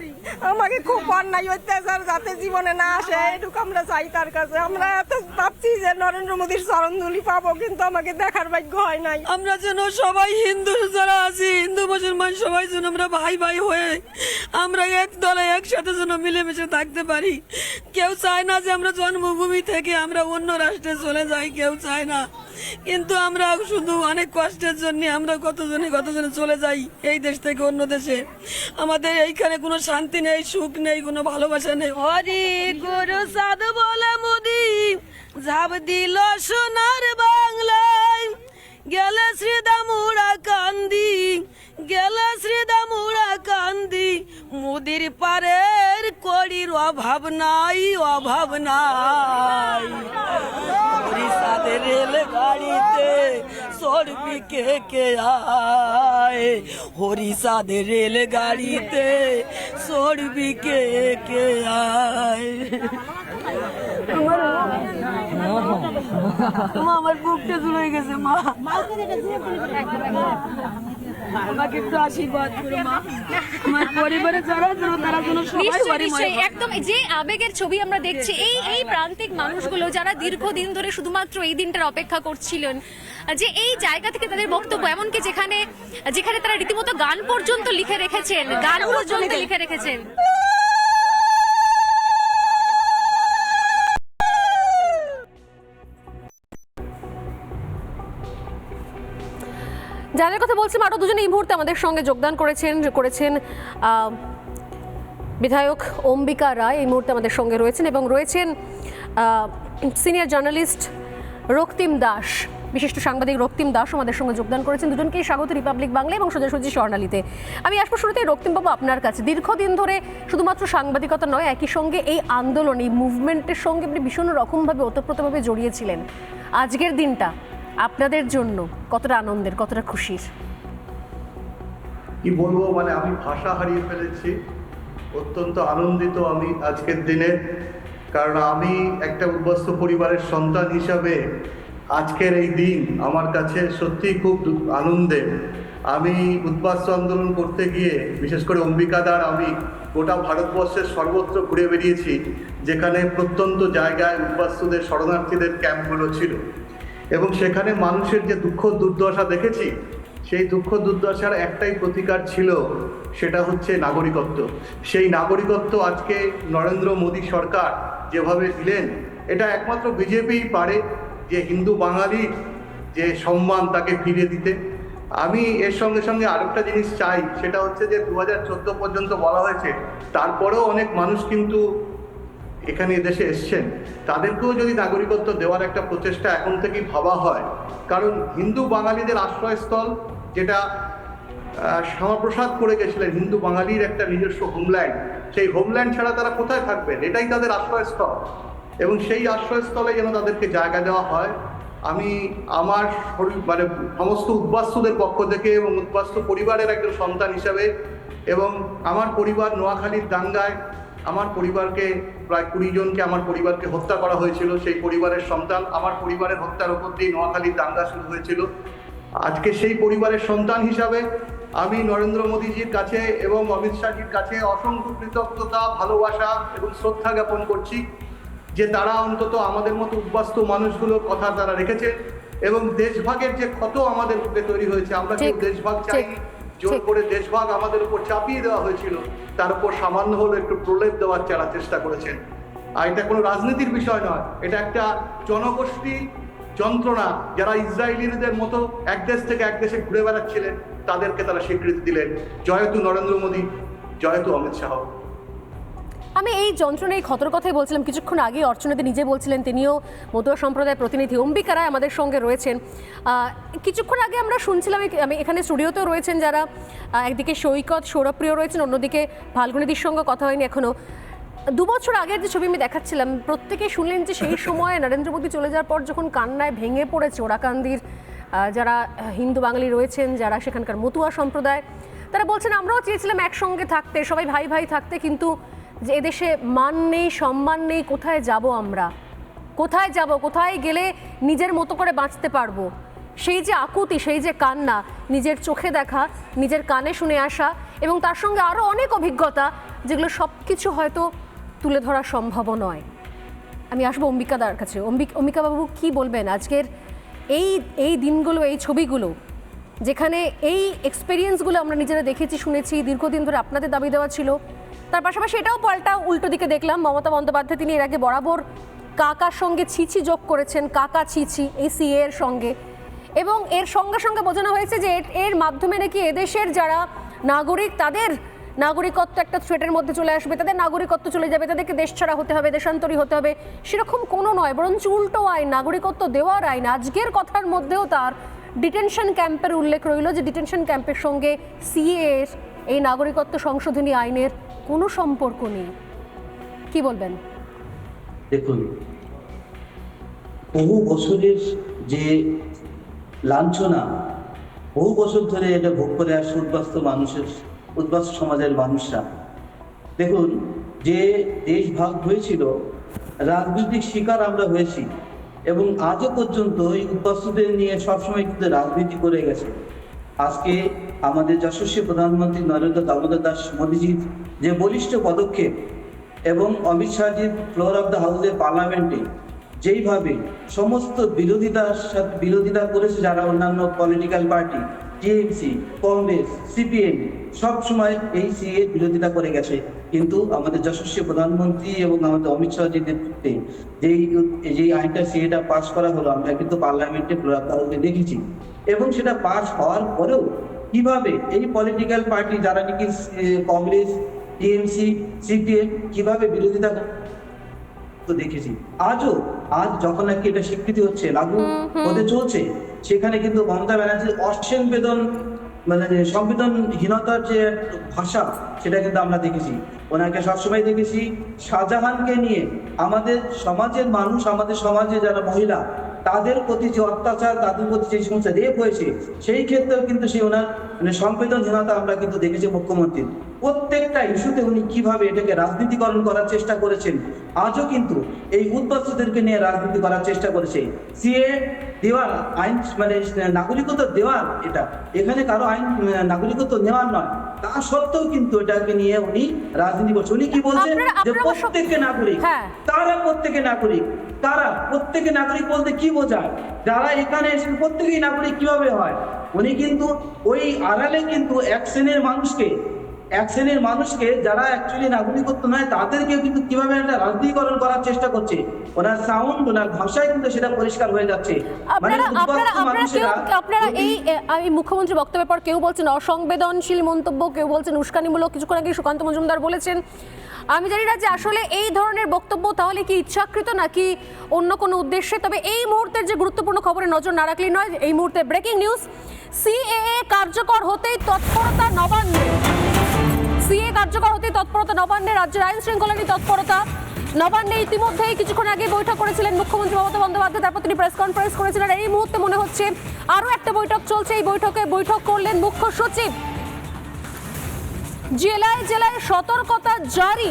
আমাকে খুব অন্যায় অত্যাচার যাতে জীবনে না আসে, এটুকু আমরা চাই তার কাছে। আমরা এত ভাবছি যে নরেন্দ্র মোদীর চরণ ধুলি পাবো, কিন্তু আমাকে দেখার ভাগ্য হয় নাই। আমরা যেন সবাই হিন্দু যারা আছি, হিন্দু মুসলমান সবাই যেন আমরা ভাই ভাই হয়ে আমরা এক দলে একসাথে যেন মিলেমিশে থাকতে পারি। কেউ চায় না যে আমরা জন্মভূমি থেকে আমরা অন্য রাষ্ট্রে চলে যাই, কেউ চায় না, কিন্তু আমরা শুধু অনেক কষ্টের জন্য আমরা কতজনে চলে যাই এই দেশ থেকে অন্য দেশে। আমাদের এইখানে কোনো শান্তি নেই, সুখ নেই, কোনো ভালোবাসা নেই। হরি গুরু সাধু বলে মোদি ঝাপ দিল সোনার বাংলায়, গেলে শ্রীদামুড়া কান্দি, গেলে শ্রীদামুড়া কান্দি, মোদির পারের কড়ির অভাব নাই, অভাব নাই। রেল গাড়িতে সরবি কে আয় হরিষাদের রেলগাড়িতে সরবি কে আয়। আমার বুকটা জুড়ে গেছে মা, আমাকে একটু আশীর্বাদ করো মা। আমার পরিবারে যারা ছিল তারা যেন সবাই বাড়ি নিশ্চয়ই একদম যে আবেগের ছবি আমরা দেখছি, এই প্রান্তিক মানুষগুলো যারা দীর্ঘদিন ধরে শুধুমাত্র এই দিনটার অপেক্ষা করছিলেন, যে এই জায়গা থেকে তাদের বক্তব্য, এমনকি যেখানে তারা রীতিমতো গান পর্যন্ত লিখে রেখেছেন। যাদের কথা বলছি আরো দুজন এই মুহূর্তে আমাদের সঙ্গে যোগদান করেছেন বিধায়ক অম্বিকা রায় এই মুহূর্তে আমাদের সঙ্গে রয়েছেন, এবং রয়েছেন সিনিয়র জার্নালিস্ট রক্তিম দাস, বিশিষ্ট সাংবাদিক রক্তিম দাস আমাদের সঙ্গে যোগদান করেছেন। দুজনকেই স্বাগত রিপাবলিক বাংলা এবং সোজাসুজি স্বর্ণালীতে। আমি আসবো শুরুতেই রক্তিমবাবু আপনার কাছে। দীর্ঘদিন ধরে শুধুমাত্র সাংবাদিকতা নয়, একই সঙ্গে এই আন্দোলন, এই মুভমেন্টের সঙ্গে আপনি ভীষণ রকমভাবে ওতপ্রোতভাবে জড়িয়েছিলেন। আজকের দিনটা আপনাদের জন্য কতটা আনন্দের, কতটা খুশির? কি বলবো, মানে আমি ভাষা হারিয়ে ফেলেছি। অত্যন্ত আনন্দিত আমি আজকের দিনে, কারণ আমি একটা উদ্বাস্তু পরিবারের সন্তান হিসাবে আজকের এই দিন আমার কাছে সত্যিই খুব আনন্দের। আমি উদ্বাস্তু আন্দোলন করতে গিয়ে বিশেষ করে অম্বিকাদার আমি গোটা ভারতবর্ষের সর্বত্র ঘুরে বেরিয়েছি, যেখানে প্রত্যন্ত জায়গায় উদ্বাস্তুদের শরণার্থীদের ক্যাম্পগুলো ছিল, এবং সেখানে মানুষের যে দুঃখ দুর্দশা দেখেছি, সেই দুঃখ দুর্দশার একটাই প্রতিকার ছিল, সেটা হচ্ছে নাগরিকত্ব। সেই নাগরিকত্ব আজকে নরেন্দ্র মোদী সরকার যেভাবে দিলেন, এটা একমাত্র বিজেপিই পারে যে হিন্দু বাঙালির যে সম্মান তাকে ফিরিয়ে দিতে। আমি এর সঙ্গে সঙ্গে আরেকটা জিনিস চাই, সেটা হচ্ছে যে 2014 পর্যন্ত বলা হয়েছে, তারপরেও অনেক মানুষ কিন্তু এখানে এদেশে এসছেন, তাদেরকেও যদি নাগরিকত্ব দেওয়ার একটা প্রচেষ্টা এখন থেকেই ভাবা হয়। কারণ হিন্দু বাঙালিদের আশ্রয়স্থল, যেটা শ্যামাপ্রসাদ করে গেছিলেন, হিন্দু বাঙালির একটা নিজস্ব হোমল্যান্ড, সেই হোমল্যান্ড ছাড়া তারা কোথায় থাকবেন? এটাই তাদের আশ্রয়স্থল, এবং সেই আশ্রয়স্থলে যেন তাদেরকে জায়গা দেওয়া হয়। আমি আমার মানে সমস্ত উদ্বাস্তুদের পক্ষ থেকে এবং উদ্বাস্তু পরিবারের একজন সন্তান হিসাবে, এবং আমার পরিবার নোয়াখালীর দাঙ্গায় আমার পরিবারকে প্রায় 20 জনকে আমার পরিবারকে হত্যা করা হয়েছিল, সেই পরিবারের সন্তান। আমার পরিবারের হত্যার উপর দিয়ে নোয়াখালীর দাঙ্গা শুরু হয়েছিল। আজকে সেই পরিবারের সন্তান হিসাবে আমি নরেন্দ্র মোদীজির কাছে এবং অমিত শাহজির কাছে অসংখ্য কৃতজ্ঞতা, ভালোবাসা এবং শ্রদ্ধা জ্ঞাপন করছি, যে তারা অন্তত আমাদের মতো উদ্বাস্তু মানুষগুলোর কথা তারা রেখেছে, এবং দেশভাগের যে ক্ষত আমাদের বুকে তৈরি হয়েছে, আমরা কেউ দেশভাগ চাই, জোর করে দেশভাগ আমাদের উপর চাপিয়ে দেওয়া হয়েছিল, তার উপর সামান্য হলো একটু প্রলেপ দেওয়ার চেষ্টা করেছেন। আর এটা কোনো রাজনীতির বিষয় নয়, এটা একটা জনগোষ্ঠী যন্ত্রণা। যারা ইসরায়েলিদের মতো এক দেশ থেকে এক দেশে ঘুরে বেড়াচ্ছিলেন, তাদেরকে তারা স্বীকৃতি দিলেন। জয়তু নরেন্দ্র মোদী, জয়তু অমিত শাহ। আমি এই যন্ত্রণা, এই ক্ষতর কথাই বলছিলাম কিছুক্ষণ আগে। অর্চনাদি নিজে বলছিলেন তিনিও মতুয়া সম্প্রদায়ের প্রতিনিধি। অম্বিকা রায় আমাদের সঙ্গে রয়েছেন। কিছুক্ষণ আগে আমরা শুনছিলাম, আমি এখানে স্টুডিওতেও রয়েছেন যারা, একদিকে সৈকত সৌরভপ্রিয় রয়েছেন, অন্যদিকে ফাল্গুনিদির সঙ্গে কথা হয়নি এখনো। 2 বছর আগের যে ছবি আমি দেখাচ্ছিলাম, প্রত্যেকে শুনলেন যে সেই সময় নরেন্দ্র মোদী চলে যাওয়ার পর যখন কান্নায় ভেঙে পড়েছে ওরাকান্দির যারা হিন্দু বাঙালি রয়েছেন, যারা সেখানকার মতুয়া সম্প্রদায়, তারা বলছেন আমরাও চেয়েছিলাম একসঙ্গে থাকতে, সবাই ভাই ভাই থাকতে, কিন্তু যে এদেশে মান নেই, সম্মান নেই, কোথায় যাব আমরা, কোথায় যাব, কোথায় গেলে নিজের মতো করে বাঁচতে পারবো। সেই যে আকুতি, সেই যে কান্না, নিজের চোখে দেখা, নিজের কানে শুনে আসা, এবং তার সঙ্গে আরও অনেক অভিজ্ঞতা, যেগুলো সব কিছু হয়তো তুলে ধরা সম্ভব নয়। আমি আসবো অম্বিকাদার কাছে। অম্বিকাবাবু, কি বলবেন আজকের এই দিনগুলো, এই ছবিগুলো, যেখানে এই এক্সপেরিয়েন্সগুলো আমরা নিজেরা দেখেছি, শুনেছি, দীর্ঘদিন ধরে আপনাদের দাবি দেওয়া ছিল, তার পাশাপাশি এটাও পাল্টা উল্টো দিকে দেখলাম মমতা বন্দ্যোপাধ্যায় তিনি এর আগে বরাবর কাকার সঙ্গে ছিছি যোগ করেছেন, কাকা ছিছি এই সিএ এর সঙ্গে, এবং এর সঙ্গে সঙ্গে বোঝানো হয়েছে যে এর মাধ্যমে নাকি এদেশের যারা নাগরিক, তাদের নাগরিকত্ব একটা থ্রেটের মধ্যে চলে আসবে, তাদের নাগরিকত্ব চলে যাবে, তাদেরকে দেশ ছাড়া হতে হবে, দেশান্তরী হতে হবে। সেরকম কোনো নয়, বরঞ্চ উল্টো আইন, নাগরিকত্ব দেওয়ার আইন। আজকের কথার মধ্যেও তার ডিটেনশন ক্যাম্পের উল্লেখ রইল, যে ডিটেনশন ক্যাম্পের সঙ্গে সিএ এর এই নাগরিকত্ব সংশোধনী আইনের কোনো সম্পর্ক নেই। কি বলবেন? দেখুন, বহু বছরের যে লাঞ্ছনা বহু বছর ধরে এটা ভোগ করে আসছে উদ্বাস্তু সমাজের মানুষরা। দেখুন, যে দেশ ভাগ হয়েছিল, রাজনৈতিক শিকার আমরা হয়েছি এবং আজও পর্যন্ত এই উদ্বাস্তুদের নিয়ে সবসময় কিন্তু রাজনীতি করে গেছে। আজকে আমাদের যশস্বী প্রধানমন্ত্রী নরেন্দ্র দামোদর দাস মোদীজির যে বলিষ্ঠ পদক্ষেপ এবং অমিত শাহজির ফ্লোর অফ দ্য হাউসে পার্লামেন্টে যেইভাবে সমস্ত বিরোধিতা করেছে যারা অন্যান্য political party, TMC, Congress, CPM, সব সময় এই সিএ বিরোধিতা করে গেছে, কিন্তু আমাদের যশস্বী প্রধানমন্ত্রী এবং আমাদের অমিত শাহজির নেতৃত্বে যেই আইনটা সিএটা পাস করা হলো, আমরা কিন্তু পার্লামেন্টে ফ্লোর অফ দ্য হাউসে দেখেছি। এবং সেটা পাস হওয়ার পরেও কিভাবে এই পলিটিক্যাল পার্টি যারা নাকি কংগ্রেস, টিএমসি, সিপিএম কিভাবে বিরোধিতা তো দেখেছি। আজ যখন নাকি এটা স্বীকৃতি হচ্ছে, লাগু হতে চলছে, সেখানে কিন্তু মমতা ব্যানার্জির অসংবেদন সংবেদনহীনতার যে ভাষা, সেটা কিন্তু আমরা দেখেছি। ওনাকে সবসময় দেখেছি শাহজাহানকে নিয়ে আমাদের সমাজের মানুষ, আমাদের সমাজে যারা মহিলা, তাদের প্রতি যে অত্যাচার, তাদের প্রতি যে সমস্ত রেপ হয়েছে, সেই ক্ষেত্রেও কিন্তু সেই ওনার সংবেদনহীনতা আমরা কিন্তু দেখেছি মুখ্যমন্ত্রীর। প্রত্যেকটা ইস্যুতে উনি কিভাবে এটাকে রাজনীতিকরণ করার চেষ্টা করেছেন। আজও কিন্তু এই উদ্বাস্তুদেরকে নিয়ে রাজনীতি করার চেষ্টা করেছে। সিএ দেওয়ার আইন নাগরিকত্ব দেওয়ার, এটা এখানে কারো আইন নাগরিকত্ব নেওয়ার নয়, তা সত্ত্বেও কিন্তু এটাকে নিয়ে উনি রাজনীতি করছে। উনি কি বলছেন যে প্রত্যেককে নাগরিক, তারা প্রত্যেকে নাগরিক। তারা প্রত্যেকে নাগরিক বলতে কি বোঝায়? যারা এখানে এসে প্রত্যেকেই নাগরিক কিভাবে হয়? উনি কিন্তু ওই আড়ালে কিন্তু এক শ্রেণীর মানুষকে যারা অ্যাকচুয়ালি নাগরিকত্ব নয়, তাদেরকে কিন্তু কিভাবে একটা রাজনীতিকরণ করার চেষ্টা করছে। ওনার সাউন্ড, ওনার ভাষায় কিন্তু সেটা পরিষ্কার হয়ে যাচ্ছে। আপনারা এই মুখ্যমন্ত্রী বক্তব্যের পর কেউ বলছেন অসংবেদনশীল মন্তব্য, কেউ বলছেন উস্কানিমূলক। কিছুক্ষণ আগে সুকান্ত মজুমদার বলেছেন। আমি জানি না যে আসলে এই ধরনের বক্তব্য তাহলে কি ইচ্ছাকৃত নাকি অন্য কোনো উদ্দেশ্যে। তবে এই মুহূর্তের যে গুরুত্বপূর্ণ খবরে নজর না রাখলেই নয়। এই মুহূর্তে ব্রেকিং নিউজ, সিএএ কার্যকর হতেই তৎপরতা নবান্নে। সিএ কার্যকর হতেই তৎপরতা নবান্নে, রাজ্যের আইন শৃঙ্খলা নিয়ে তৎপরতা নবান্নে। ইতিমধ্যেই কিছুক্ষণ আগে বৈঠক করেছিলেন মুখ্যমন্ত্রী মমতা বন্দ্যোপাধ্যায়, তারপর তিনি প্রেস কনফারেন্স করেছিলেন। এই মুহূর্তে মনে হচ্ছে আরও একটা বৈঠক চলছে। এই বৈঠক করলেন মুখ্য সচিব। জেলায় জেলায় সতর্কতা জারি,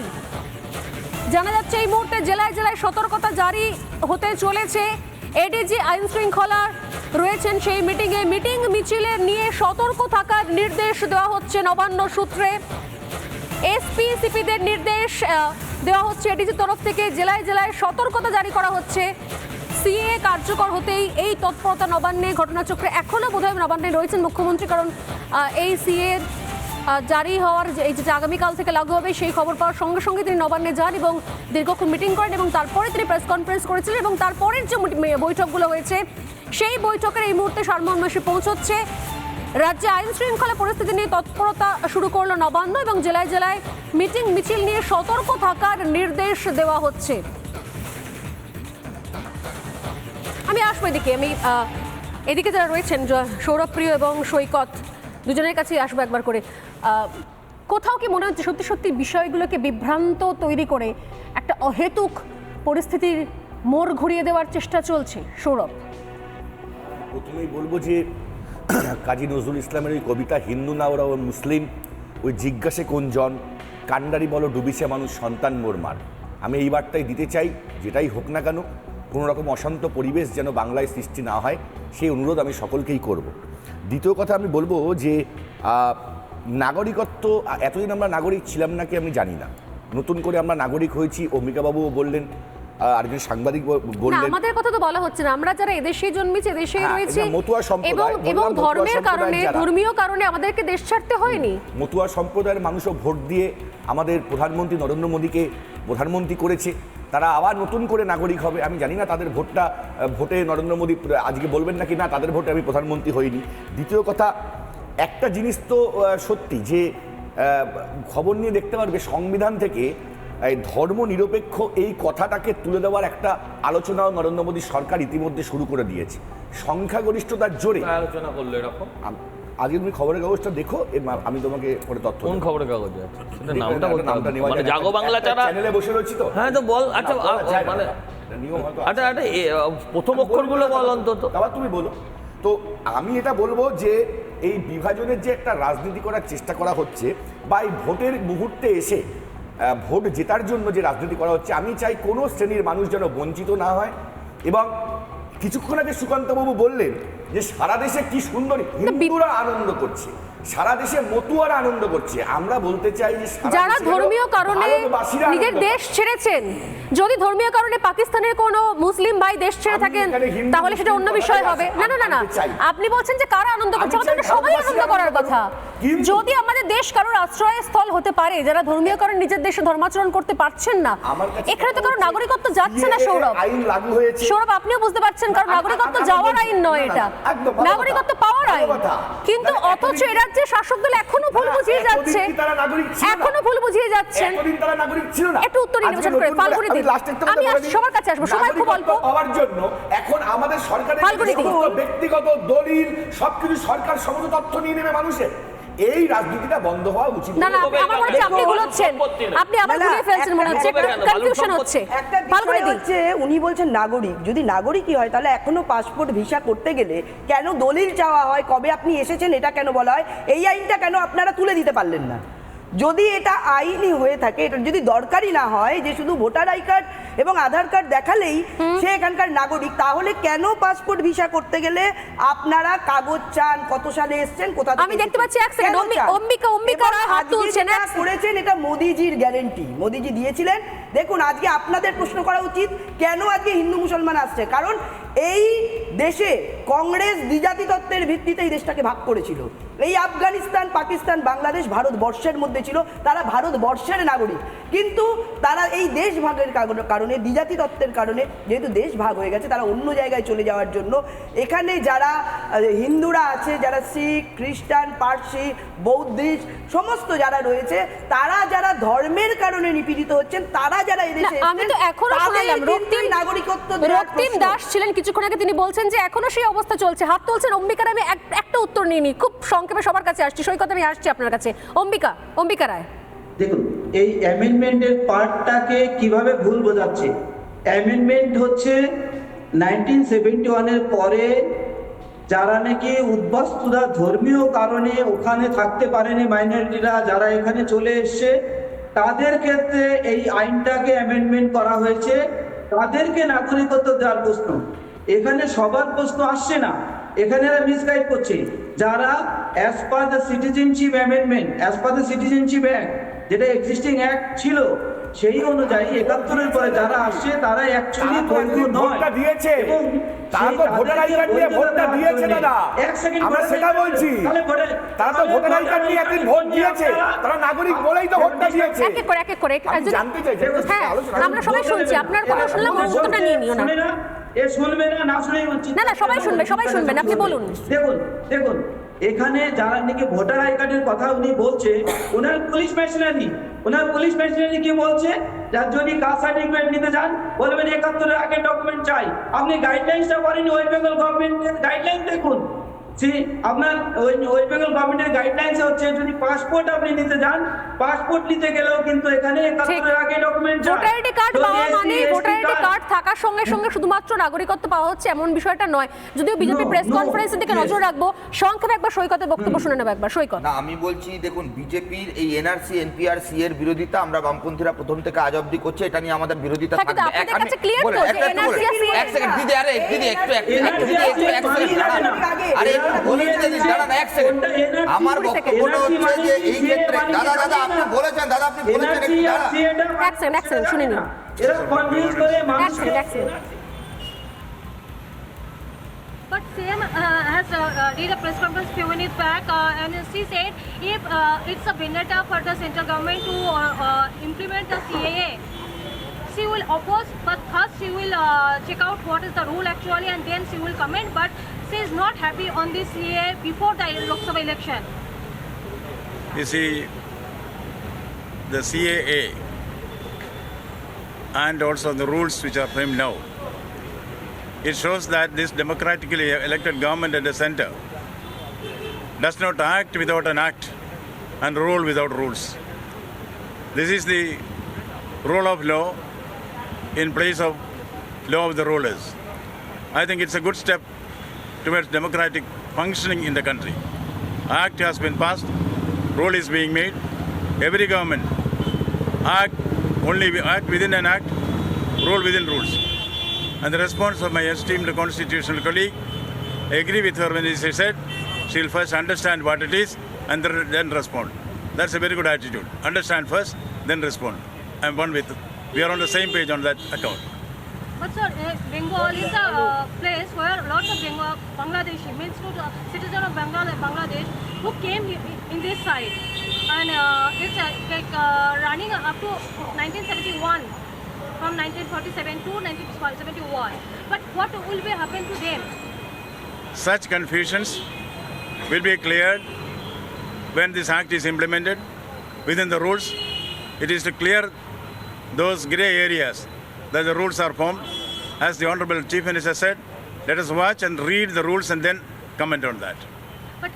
জানা যাচ্ছে এই মুহূর্তে জেলায় জেলায় সতর্কতা জারি হতে চলেছে। এডিজি আইন শৃঙ্খলা রয়েছেন সেই মিটিং মিছিলে নিয়ে সতর্ক থাকার নির্দেশ দেওয়া হচ্ছে নবান্ন সূত্রে। এসপি সিপিদের নির্দেশ দেওয়া হচ্ছে এডিজির তরফ থেকে। জেলায় জেলায় সতর্কতা জারি করা হচ্ছে। সিএ কার্যকর হতেই এই তৎপরতা নবান্নে। ঘটনাচক্রে এখনো বোধহয় নবান্নে রয়েছেন মুখ্যমন্ত্রী, কারণ এই সিএ জারি হওয়ার এই যে আগামীকাল থেকে লাগু হবে সেই খবর পাওয়ার সঙ্গে সঙ্গে তিনি নবান্নে যান এবং দীর্ঘক্ষণ মিটিং করেন এবং তারপরে তিনি প্রেস কনফারেন্স করেছিলেন এবং তারপরের যে বৈঠকগুলো হয়েছে সেই বৈঠকের এই মুহূর্তে সারমর্মে পৌঁছচ্ছে। রাজ্যে আইন শৃঙ্খলা পরিস্থিতি নিয়ে তৎপরতা শুরু করলো নবান্ন এবং জেলায় জেলায় মিটিং মিছিল নিয়ে সতর্ক থাকার নির্দেশ দেওয়া হচ্ছে। আমি আসবো এদিকে যারা রয়েছেন সৌরভপ্রিয় এবং সৈকত, দুজনের কাছেই আসবো একবার করে। কোথাও কি মনে হচ্ছে সত্যি সত্যি বিষয়গুলোকে বিভ্রান্ত তৈরি করে একটা অহেতুক পরিস্থিতির মোড় ঘুরিয়ে দেওয়ার চেষ্টা চলছে? সৌরভ, প্রথমেই বলবো যে কাজী নজরুল ইসলামের ওই কবিতা হিন্দু না ওরা ও মুসলিম, ওই জিজ্ঞাসে কোনজন, কান্ডারি বলো ডুবিছে মানুষ সন্তান মোর মার। আমি এই বার্তাই দিতে চাই, যেটাই হোক না কেন কোনো রকম অশান্ত পরিবেশ যেন বাংলায় সৃষ্টি না হয়, সেই অনুরোধ আমি সকলকেই করব। দ্বিতীয় কথা আমি বলবো যে নাগরিকত্ব, এতদিন আমরা নাগরিক ছিলাম নাকি আমি জানি না, নতুন করে আমরা নাগরিক হয়েছি। অম্বিকাবাবুও বললেন, আরেকজন সাংবাদিক বললেন, আমাদের কথা তো বলা হচ্ছে না। আমরা যারা এদেশে জন্মেছি, এদেশে রয়েছি এবং ধর্মীয় কারণে আমাদেরকে দেশ ছাড়তে হয়নি। মতুয়া সম্প্রদায়ের মানুষও ভোট দিয়ে আমাদের প্রধানমন্ত্রী নরেন্দ্র মোদীকে প্রধানমন্ত্রী করেছে। তারা আবার নতুন করে নাগরিক হবে। আমি জানি না তাদের ভোটে নরেন্দ্র মোদী আজকে বলবেন নাকি না তাদের ভোটে আমি প্রধানমন্ত্রী হইনি। দ্বিতীয় কথা, একটা জিনিস তো সত্যি যে খবর নিয়ে দেখতে পারবে সংবিধান থেকে এই ধর্ম নিরপেক্ষ এই কথাটাকে তুলে দেওয়ার একটা আলোচনাও নরেন্দ্র মোদী সরকার ইতিমধ্যে শুরু করে দিয়েছে সংখ্যাগরিষ্ঠতার জোরে। আলোচনা করলো এরকম? আজকে তুমি খবরের কাগজটা দেখো, আমি তোমাকে পরে তথ্য। কোন খবরের কাগজ? নামটা জাগো বাংলা চ্যানেলে বসে রয়েছি তো। হ্যাঁ তো বল। আচ্ছা মানে প্রথম অক্ষরগুলো বল অন্তত। আবার তুমি বলো। তো আমি এটা বলবো যে এই বিভাজনের যে একটা রাজনীতি করার চেষ্টা করা হচ্ছে বা এই ভোটের মুহূর্তে এসে ভোট জেতার জন্য যে রাজনীতি করা হচ্ছে, আমি চাই কোনো শ্রেণীর মানুষ যেন বঞ্চিত না হয়। এবং কিছুক্ষণ আগে সুকান্তবাবু বললেন যে সারা দেশে কি সুন্দর হিন্দুরা আনন্দ করছে, সারা দেশে মতুয়ারা আনন্দ করছে। আমরা বলতে চাই যে যারা ধর্মীয় কারণে নিজের দেশ ছেড়েছেন, যদি ধর্মীয় কারণে পাকিস্তানের কোনো মুসলিম ভাই দেশ ছেড়ে থাকেন তাহলে সেটা অন্য বিষয় হবে। না না না না, আপনি বলছেন যে কারা আনন্দ করছে, আমাদের সবাই আনন্দ করার কথা। যদি আমাদের দেশ কারোর আশ্রয়স্থল হতে পারে, যারা ধর্মীয় কারণে নিজের দেশে ধর্মাচরণ করতে পারছেন না, এখানে তো কারো নাগরিকত্ব যাচ্ছে না। সৌরভ, সৌরভ আপনিও বুঝতে পারছেন, কারণ নাগরিকত্ব যাওয়ার আইন নয়, এটা নাগরিকত্ব পাওয়ার আইন। কিন্তু অথচ এরা যে শাসক দল এখনো ভুল বুঝিয়ে যাচ্ছে, এখনো ভুল বুঝিয়ে যাচ্ছেন। একটু উত্তর নির্বাচন করে ফাল্গুনি দিন, আমি সবার কাছে আসবো, সময় খুব অল্প পাওয়ার জন্য এখন আমাদের সরকারের ব্যক্তিগত দলিল সবকিছু সরকার সমস্ত তথ্য নিয়ে নেবে মানুষের। এই রাজনীতিটা বন্ধ হওয়া উচিত। না না, আমার মনে হচ্ছে আপনি গুলোচ্ছেন, আপনি আবার গুলিয়ে ফেলছেন মনে হচ্ছে, একটু কনফিউশন হচ্ছে। একটা বিষয় হচ্ছে উনি বলছেন নাগরিক, যদি নাগরিকই হয় তাহলে এখনো পাসপোর্ট ভিসা করতে গেলে কেন দলিল চাওয়া হয়, কবে আপনি এসেছেন এটা কেন বলা হয়, এই আইনটা কেন আপনারা তুলে দিতে পারলেন না? যদি এটা আইনই হয়ে থাকে, এটা যদি দরকারি না হয় যে শুধু ভোটার আই কার্ড এবং আধার কার্ড দেখালেই সে এখানকার নাগরিক, তাহলে কেন পাসপোর্ট ভিসা করতে গেলে আপনারা কাগজ চান, কত সালে এসেছেন, কোথা থেকে? আমি দেখতে পাচ্ছি এক সেকেন্ড অম্বিকা হাত তুলছেন। করেছেন এটা মোদিজির গ্যারান্টি, মোদিজি দিয়েছিলেন। দেখুন আজকে আপনাদের প্রশ্ন করা উচিত কেন আজকে হিন্দু মুসলমান আসছে, কারণ এই দেশে কংগ্রেস দ্বিজাতি তত্ত্বের ভিত্তিতে এই দেশটাকে ভাগ করেছিল। এই আফগানিস্তান, পাকিস্তান, বাংলাদেশ ভারতবর্ষের মধ্যে ছিল, তারা ভারতবর্ষের নাগরিক, কিন্তু তারা এই দেশ ভাগের কারণে, দ্বিজাতি তত্ত্বের কারণে, যেহেতু দেশ ভাগ হয়ে গেছে, তারা অন্য জায়গায় চলে যাওয়ার জন্য এখানে যারা হিন্দুরা আছে, যারা শিখ, খ্রিস্টান, পার্সি, বৌদ্ধিস্ট সমস্ত যারা রয়েছে, তারা যারা ধর্মের কারণে নিপীড়িত হচ্ছেন, তারা যারা এদেশে, আমি তো এখনো শুনলাম নাগরিকত্ব রক্তিম দাস ছিলেন কিছুক্ষণ আগে, তিনি বলছেন যে এখনো সেই অবস্থা চলছে। হাত তুলছেন অম্বিকার, আমি একটা উত্তর নিইনি, খুব সংক্ষেপে সবার কাছে আসছি। সৈকত, আমি আসছি আপনার কাছে। অম্বিকা রায়, দেখুন এই অ্যামেন্ডমেন্টের পার্টটাকে কিভাবে ভুল বোঝাচ্ছে। অ্যামেন্ডমেন্ট হচ্ছে 1971-এর পরে যারা নাকি উদ্বাস্তুরা ধর্মীয় কারণে ওখানে থাকতে পারেনি, মাইনরিটিরা যারা এখানে চলে এসছে, তাদের ক্ষেত্রে এই আইনটাকে অ্যামেন্ডমেন্ট করা হয়েছে, তাদেরকে নাগরিকত্ব দেওয়ার প্রশ্ন। এখানে সবার প্রশ্ন আসছে না, এখানে মিসগাইড করছে। যারা as per the citizenship amendment, as per the citizenship act, যেটা এক্সিস্টিং অ্যাক্ট ছিল, সেই অনুযায়ী 71-এর পরে যারা আসছে তারা অ্যাকচুয়ালি ধর্মীয় নয়। এবং তারা তো ভোটার আই কার্ড নিয়ে ভোটটা দিয়েছে দাদা, আমরা সেটা বলছি। তারা তো ভোটার আই কার্ড নিয়ে একদিন ভোট দিয়েছে, তারা নাগরিক বলেই তো ভোটটা দিয়েছে। এক এক করে জানতে চাইছি। হ্যাঁ, আমরা সবাই শুনছি, আপনার কথা শুনলাম, উত্তরটা নিয়ে নিও না। শুনবে না শুনেই হচ্ছে না, সবাই শুনবেন, আপনি বলুন। দেখুন এখানে যারা নাকি ভোটার আই কার্ডের কথা উনি বলছে, ওনার পুলিশ মেশিনারি কি বলছে, যার যদি কাস্ট সার্টিফিকেট নিতে চান বলবেন 71-এর আগে ডকুমেন্ট চাই। আপনি গাইডলাইন্সটা করেন, ওয়েস্ট বেঙ্গল গভর্নমেন্টের গাইডলাইন দেখুন। আপনার ওয়েস্ট বেঙ্গল গভর্নমেন্টের গাইডলাইন্স হচ্ছে যদি পাসপোর্ট আপনি নিতে যান, পাসপোর্ট নিতে গেলেও কিন্তু এখানে 71-এর আগে ডকুমেন্ট চাই। ভোটার আইডি কার্ড পাওয়া মানে ভোটার আইডি কার্ড থাকার সঙ্গে সঙ্গে শুধুমাত্র নাগরিকত্ব পাওয়া হচ্ছে এমন বিষয়টা নয়। যদিও বিজেপি প্রেস কনফারেন্সের দিকে নজর রাখবো। সংক্ষেপে একবার সৈকতের বক্তব্য শুনে নেব একবার। সৈকত, না, আমি বলছি দেখুন, বিজেপির এই এনআরসি এনপিআরসি এর বিরোধিতা আমরা বামপন্থীরা প্রথম থেকে আজ অবধি করছে, এটা নিয়ে আমাদের বিরোধিতা থাকবে। এক সেকেন্ড দিদি, আরে দিদি একটু আরে আমার বক্তব্য হচ্ছে যে এই ক্ষেত্রে দাদা আপনি বলেছেন শুনে নিন। But same has did a press conference few minutes back, and she said if it's a vendetta for the central government to implement the CAA, she will oppose. But first she will check out what is the rule actually, and then she will comment. But she is not happy on this CAA before the Lok Sabha election. You see, the CAA and also the rules which are framed now, it shows that this democratically elected government at the center does not act without an act and rule without rules. This is the rule of law in place of law of the rulers. I think it's a good step towards democratic functioning in the country. Act has been passed, rule is being made. Every government act within an act, rule within rules. And the response of my esteemed constitutional colleague, I agree with her when she said she'll first understand what it is and then respond. That's a very good attitude. Understand first, then respond. I'm one with. We are on the same page on that account. But sir, Bengal is a place where lots of Bangladeshi, means to the citizen of Bangladesh who came in this side. And it's running up to 1971, from 1947 to 1971. But what will be happen to them? Such confusions will be cleared when this act is implemented within the rules. It is to clear those grey areas that the rules are formed. As the Honorable Chief Minister said, let us watch and read the rules and then comment on that. But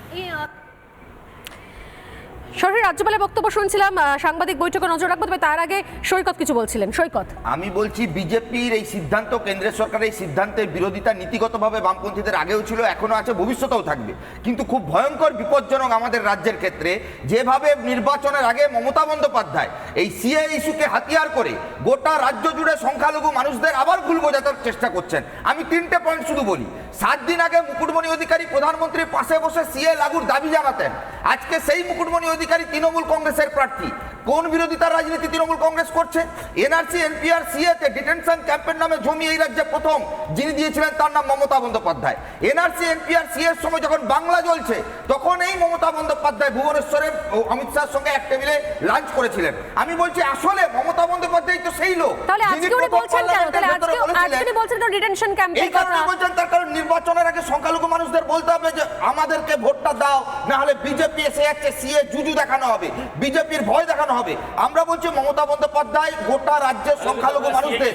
সরাসরি রাজ্যপালের বক্তব্য শুনছিলাম, সাংবাদিক বৈঠকে নজর রাখবো, তবে তার আগে সৈকত কিছু বলছিলেন। সৈকত, আমি বলছি বিজেপির এই সিদ্ধান্ত, কেন্দ্রের সরকারের এই সিদ্ধান্তের বিরোধিতা নীতিগতভাবে বামপন্থীদের আগেও ছিল, এখনো আছে, ভবিষ্যতেও থাকবে। কিন্তু খুব ভয়ঙ্কর বিপজ্জনক আমাদের রাজ্যের ক্ষেত্রে যেভাবে নির্বাচনের আগে মমতা বন্দ্যোপাধ্যায় এই সিএ ইস্যুকে হাতিয়ার করে গোটা রাজ্য জুড়ে সংখ্যালঘু মানুষদের আবার ভুল বোঝাতে চেষ্টা করছেন। আমি 3টে পয়েন্ট শুধু বলি। 7 দিন আগে মুকুটমণি অধিকারী প্রধানমন্ত্রীর পাশে বসে সিএ লাগুর দাবি জানাতেন। আজকে সেই মুকুটমণি অধিকারী তৃণমূল কংগ্রেসের প্রার্থী। কোন বিরোধিতার রাজনীতি তৃণমূল কংগ্রেস করছে? এনআরসি এনপিআর সিএতে ডিটেনশন ক্যাম্পের নামে জমি এই রাজ্যে প্রথম যিনি দিয়েছিলেন তার নাম মমতা বন্দ্যোপাধ্যায়। এনআরসি এনপিআর সিএর সময় যখন বাংলা জ্বলছে তখন এই মমতা বন্দ্যোপাধ্যায় ভুবনেশ্বরে অমিত শাহের সঙ্গে এক টেবিলে লাঞ্চ করেছিলেন। আমি বলছি আসলে মমতা বন্দ্যোপাধ্যায় তো সেই লোক। তাহলে আজকে উনি বলছেন কেন? তাহলে আজকে উনি বলছেন কেন ডিটেনশন ক্যাম্পে? এই কথা বলছেন তার কারণ নির্বাচনের আগে সংখ্যালঘু মানুষদের বলতে হবে যে আমাদেরকে ভোটটা দাও, না হলে বিজেপি এসে যাচ্ছে, সিএ জুজু দেখানো হবে, বিজেপির ভয় দেখানো হবে। আমরা বলছি মমতা বন্দ্যোপাধ্যায় গোটা রাজ্যের সংখ্যালঘু মানুষদের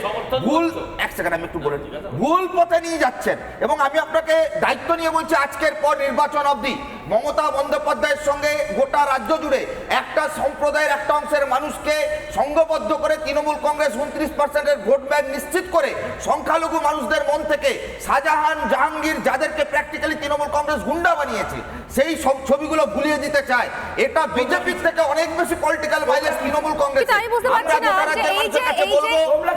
ভুল পথে নিয়ে যাচ্ছেন। এবং আমি আপনাকে দায়িত্ব নিয়ে বলছি আজকের পর নির্বাচন অবধি মমতা বন্দ্যোপাধ্যায়ের সঙ্গে গোটা রাজ্য জুড়ে একটা সম্প্রদায়ের একটা অংশের মানুষকে সংঘবদ্ধ করে তৃণমূল কংগ্রেস 29% ভোট ব্যাংক নিশ্চিত করে সংখ্যালঘু মানুষদের মন থেকে শাহজাহান, জাহাঙ্গীর, যাদেরকে প্র্যাকটিক্যালি তৃণমূল কংগ্রেস গুন্ডা বানিয়েছে, সেই সব ছবিগুলো ভুলিয়ে দিতে চায়। এটা বিজেপির থেকে অনেক বেশি পলিটিক্যাল ভাইলেন্স তৃণমূল কংগ্রেস।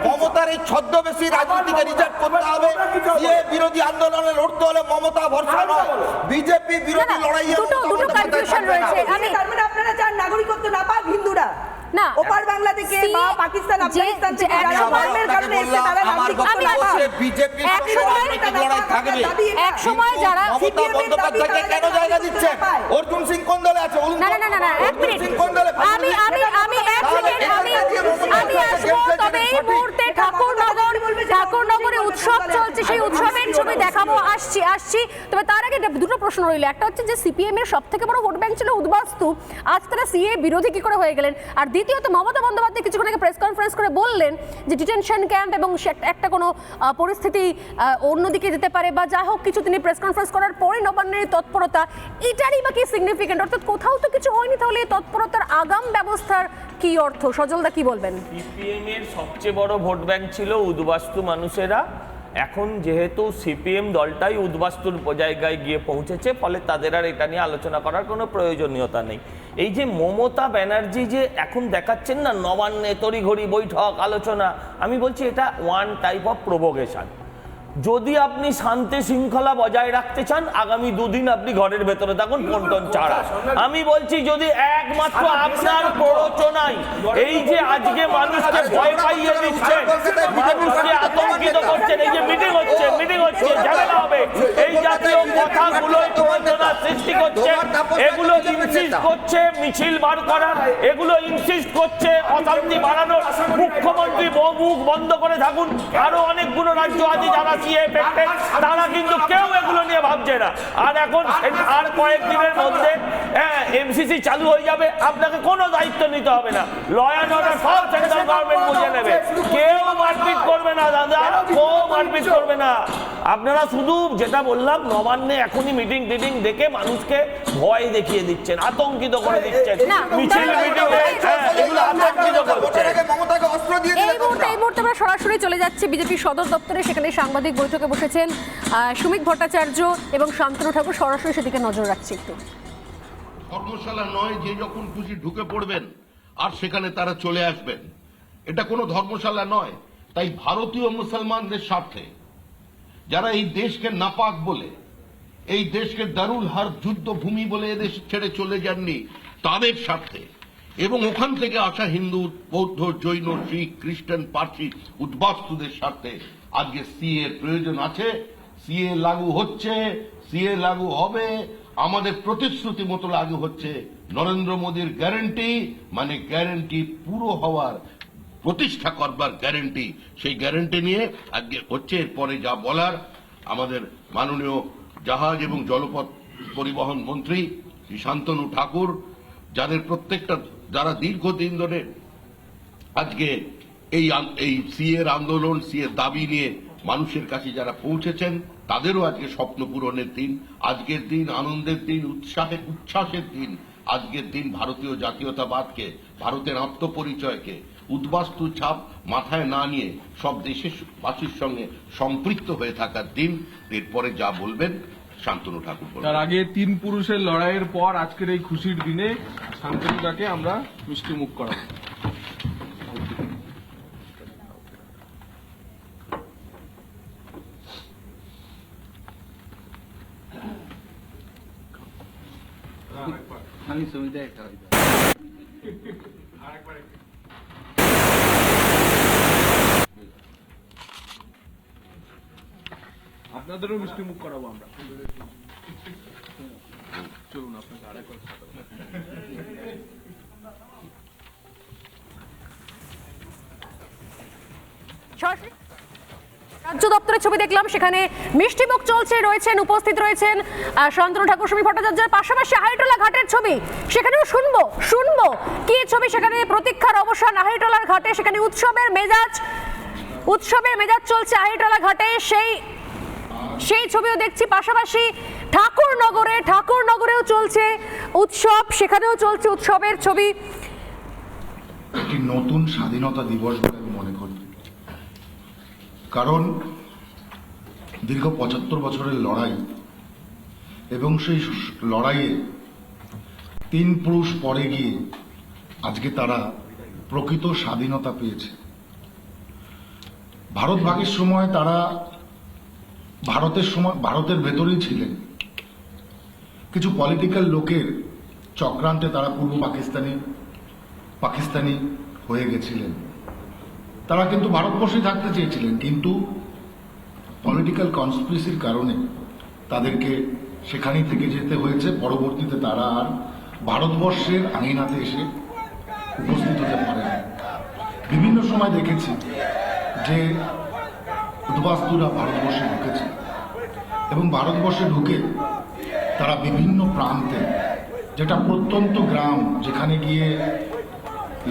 মমতার এই ছদ্মবেশী রাজনীতিকে রিজেক্ট করতে হবে। সিএ বিরোধী আন্দোলনে লড়তে হলে মমতা ভরসা নয়, বিজেপি বিরোধী লড়াইয়ে আপনারা চান নাগরিকত্ব না পাক হিন্দুরা না ওপার বাংলা থেকে বা পাকিস্তান, আফগানিস্তান থেকে যারা ধর্মের কারণে এসে তারা নাগরিকত্ব না পায়। বিজেপি লড়াই থাকবে। এক সময় যারা মমতা বন্দ্যোপাধ্যায়কে কেন জায়গা দিচ্ছে? অর্জুন সিং কোন দলে আছে? না না না না, এক মিনিট, আমি এক সেকেন্ড আমি আসবো। তবে এই মুহূর্তে ঠাকুরনগরে উৎসব চলছে, সেই উৎসবের ছবি দেখাবো, আসছি। তবে তার আগে দুটো প্রশ্ন রইল। একটা হচ্ছে যে সিপিএম এর সবথেকে বড় ভোট ব্যাংক ছিল উদ্বাস্তু, আজ তারা সিএ বিরোধী কি করে হয়ে গেলেন? আর দ্বিতীয়ত মমতা বন্দ্যোপাধ্যায় কিছুক্ষণ আগে প্রেস কনফারেন্স করে বললেন যে ডিটেনশন ক্যাম্প এবং একটা কোনো পরিস্থিতি অন্যদিকে যেতে পারে বা যা হোক কিছু, তিনি প্রেস কনফারেন্স করার পরে নবান্নের তৎপরতা, এটারই বা কি সিগনিফিকেন্ট? অর্থাৎ কোথাও তো কিছু হয়নি, তাহলে এই তৎপরতার আগাম ব্যবস্থার কি অর্থ? সজলদা কি বলবেন? সিপিএম এর সবচেয়ে বড় ভোট ব্যাংক ছিল উদ্বাস্তু মানুষেরা। এখন যেহেতু সিপিএম দলটাই উদ্বাস্তুর জায়গায় গিয়ে পৌঁছেছে, ফলে তাদের আর এটা নিয়ে আলোচনা করার কোনো প্রয়োজনীয়তা নেই। এই যে মমতা ব্যানার্জি যে এখন দেখাচ্ছেন না নবান্নে তড়িঘড়ি বৈঠক আলোচনা, আমি বলছি এটা ওয়ান টাইপ অফ প্রভোকেশন। যদি আপনি শান্তি শৃঙ্খলা বজায় রাখতে চান, আগামী 2 দিন আপনি ঘরের ভেতরে থাকুন পন্টন ছাড়া। আমি বলছি যদি একমাত্র আপনার প্ররোচনায় এই যে আজকে মানুষকে ভয় পাইয়ে দিচ্ছেন, মানুষকে আতঙ্কিত করছেন, এই যে মিটিং হচ্ছে ঝামেলা হবে, এই জাতীয় কথাগুলো প্ররোচনা সৃষ্টি করছে, এগুলো ইনসিস্ট করছে মিছিল বার করার, এগুলো ইনসিস্ট করছে অশান্তি বাড়ানোর। মুখ্যমন্ত্রী মুখ বন্ধ করে থাকুন। আরো অনেকগুলো রাজ্য আছে যারা তারা কিন্তু কেউ এগুলো নিয়ে ভাবছে না। আর এখন আর কয়েকদিনের মধ্যে এমসিসি চালু হয়ে যাবে, আপনাকে কোনো দায়িত্ব নিতে হবে না। ল অ্যান্ড অর্ডার সব সেন্ট্রাল গভর্নমেন্ট বুঝে নেবে, কেউ মারপিট করবে না দাদা, কেউ মারপিট করবে না। আপনারা শুধু যেটা বললাম নবান্নে এখনই মিটিং টিটিং দেখে মানুষকে ভয় দেখিয়ে দিচ্ছেন, আতঙ্কিত করে দিচ্ছেন, মিছিল মিটিং এগুলো আতঙ্কিত করছে। এই মুহূর্তে আমরা সরাসরি চলে যাচ্ছে বিজেপি সদর দপ্তরে, সেখানে সাংবাদিক বৈঠকে বসেছেন সুমিত ভট্টাচার্য এবং শান্তনু ঠাকুর। সরাসরি সেদিকে নজর রাখছি একটু। ধর্মশালা নয় যে যখন খুশি ঢুকে পড়বেন আর সেখানে তারা চলে আসবেন, এটা কোনো ধর্মশালা নয়। তাই ভারতীয় মুসলমানদের স্বার্থে, যারা এই দেশকে নাপাক বলে, এই দেশকে দারুল হার যুদ্ধভূমি বলে এদেশ ছেড়ে চলে যাননি, তাদের স্বার্থে এবং ওখান থেকে আসা হিন্দু, বৌদ্ধ, জৈন, শিখ, খ্রিস্টান, পার্সি উদ্বাস্তুদের স্বার্থে আজকে সিএ এর প্রয়োজন আছে। সিএ লাগু হচ্ছে, সিএ লাগু হবে, আমাদের প্রতিশ্রুতি মতো লাগু হচ্ছে। নরেন্দ্র মোদীর গ্যারান্টি, মানে গ্যারান্টি পুরো হওয়ার, প্রতিষ্ঠা করবার গ্যারান্টি, সেই গ্যারান্টি নিয়ে আজকে হচ্ছে। এরপরে যা বলার, আমাদের মাননীয় জাহাজ এবং জলপথ পরিবহন মন্ত্রী শ্রী শান্তনু ঠাকুর, যাদের প্রত্যেকটা, যারা দীর্ঘদিন ধরে আজকে এই সিএর আন্দোলন, সিএর দাবি নিয়ে মানুষের কাছে যারা পৌঁছেছেন, তাদেরও আজকে স্বপ্ন পূরণের দিন। আজকের দিন আনন্দের দিন, উচ্ছ্বাসের দিন। আজকের দিন ভারতীয় জাতীয়তাবাদকে, ভারতের আত্মপরিচয়কে উদ্বাস্তু ছাপ মাথায় না নিয়ে সব দেশবাসীর সঙ্গে সম্পৃক্ত হয়ে থাকার দিন। এরপরে যা বলবেন শান্তনু ঠাকুর বলবেন। তার আগে 3 পুরুষের লড়াইয়ের পর আজকের এই খুশির দিনে শান্তনুদাকে আমরা মিষ্টি মুখ করাবো। আপনাদেরও মিষ্টি মুখ করাবো আমরা। চলুন আপনাকে আরেকবার রাজ্য দপ্তরের ছবি দেখলাম, সেখানে মিষ্টিমুখ চলছে, উপস্থিত রয়েছেন শান্তনু ঠাকুর, সুমিত ভট্টাচার্যের পাশাপাশি আহিরটোলা ঘাটের ছবি, সেখানেও শুনবো কি ছবি। সেখানে প্রতীক্ষার অবসান আহিরটোলার ঘাটে, সেখানে উৎসবের মেজাজ চলছে আহিরটোলা ঘাটে, সেই ছবিও দেখছি। পাশাপাশি ঠাকুরনগরেও চলছে উৎসব, সেখানেও চলছে উৎসবের ছবি। একটি নতুন স্বাধীনতা দিবস বলে আমি মনে করি, কারণ দীর্ঘ 75 বছরের লড়াই এবং সেই লড়াইয়ে 3 পুরুষ পরে গিয়ে আজকে তারা প্রকৃত স্বাধীনতা পেয়েছে। ভারত ভাগের সময় তারা ভারতের ভেতরেই ছিলেন। কিছু পলিটিক্যাল লোকের চক্রান্তে তারা পূর্ব পাকিস্তানি হয়ে গেছিলেন। তারা কিন্তু ভারতবর্ষে থাকতে চেয়েছিলেন, কিন্তু পলিটিক্যাল কনস্পিরেসির কারণে তাদেরকে সেখানেই থেকে যেতে হয়েছে। পরবর্তীতে তারা আর ভারতবর্ষের আঙিনাতে এসে উপস্থিত হতে পারেন। বিভিন্ন সময় দেখেছি যে উদ্বাস্তুরা ভারতবর্ষে ঢুকেছে এবং ভারতবর্ষে ঢুকে তারা বিভিন্ন প্রান্তে, যেটা প্রত্যন্ত গ্রাম, যেখানে গিয়ে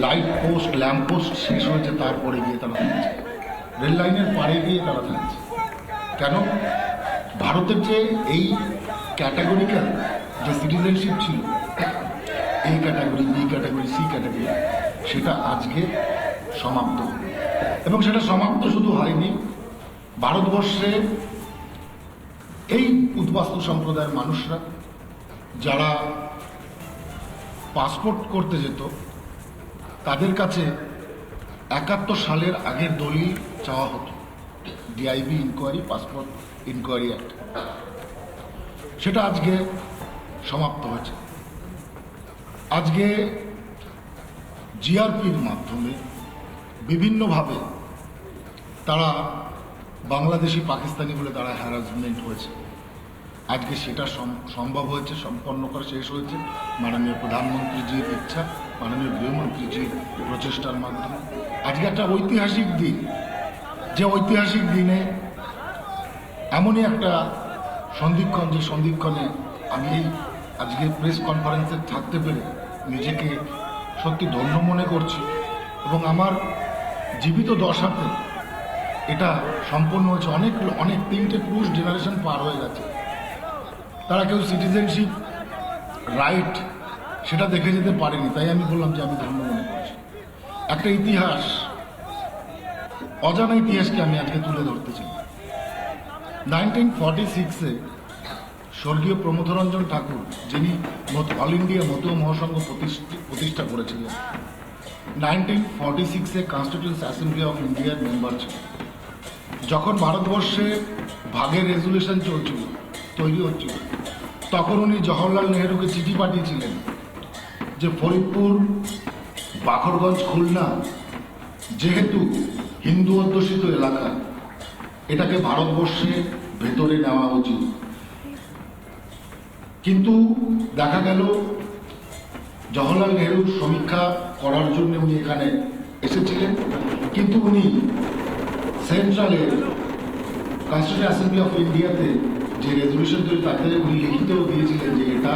লাইট পোস্ট, ল্যাম্প পোস্ট শেষ হয়েছে, তারপরে গিয়ে তারা থাকছে, রেল লাইনের পাড়ে গিয়ে তারা থাকছে। কেন? ভারতের যে এই ক্যাটাগরিক্যাল যে সিটিজেনশিপ ছিল, এই category, B category, C category, সেটা আজকে সমাপ্ত। এবং সেটা সমাপ্ত শুধু হয়নি, ভারতবর্ষে এই উদ্বাস্তু সম্প্রদায়ের মানুষরা যারা পাসপোর্ট করতে যেত, তাদের কাছে 71 সালের আগের দলিল চাওয়া হতো, DIB inquiry, passport inquiry act, সেটা আজকে সমাপ্ত হয়েছে। আজকে জিআরপির মাধ্যমে বিভিন্নভাবে তারা বাংলাদেশি, পাকিস্তানি বলে তারা হ্যারাসমেন্ট হয়েছে। আজকে সেটা সম্ভব হয়েছে, সম্পন্ন করা শেষ হয়েছে মাননীয় প্রধানমন্ত্রীজির ইচ্ছা, মাননীয় গৃহমন্ত্রীজির প্রচেষ্টার মাধ্যমে। আজকে একটা ঐতিহাসিক দিন, যে ঐতিহাসিক দিনে এমনই একটা সন্ধিক্ষণ, যে সন্ধিক্ষণে আমি এই আজকে প্রেস কনফারেন্সে থাকতে পেরে নিজেকে সত্যি ধন্য মনে করছি। এবং আমার জীবিত দশাতে এটা সম্পন্ন হয়েছে। অনেক 3টে পুরুষ জেনারেশন পার হয়ে গেছে, তারা কেউ সিটিজেনশিপ রাইট সেটা দেখে যেতে পারেনি। তাই আমি বললাম যে আমি ধন্য মনে করছি। একটা ইতিহাস অজানা ইতিহাসকে আমি আজকে তুলে ধরতে চাই। 1946-এ স্বর্গীয় প্রমথরঞ্জন ঠাকুর, যিনি অল ইন্ডিয়া মতুয়া মহাসংঘ প্রতিষ্ঠা করেছিলেন, 1946-এ কনস্টিটিউন্ট অ্যাসেম্বলি অফ ইন্ডিয়ার মেম্বার ছিলেন। যখন ভারতবর্ষে ভাগের রেজুলেশন চলছিল, তৈরি হচ্ছিল, তখন উনি জওহরলাল নেহরুকে চিঠি পাঠিয়েছিলেন যে ফরিদপুর, বাখরগঞ্জ, খুলনা যেহেতু হিন্দু অধ্যুষিত এলাকা, এটাকে ভারতবর্ষের ভেতরে নেওয়া উচিত। কিন্তু দেখা গেল জওহরলাল নেহরুর সমীক্ষা করার জন্য উনি এখানে এসেছিলেন, কিন্তু উনি সেন্ট্রালের কনস্টিটিউন্ট অ্যাসেম্বলি অফ ইন্ডিয়াতে যে রেজলিউশন তৈরি, তাতে উনি লিখিতেও দিয়েছিলেন যে এটা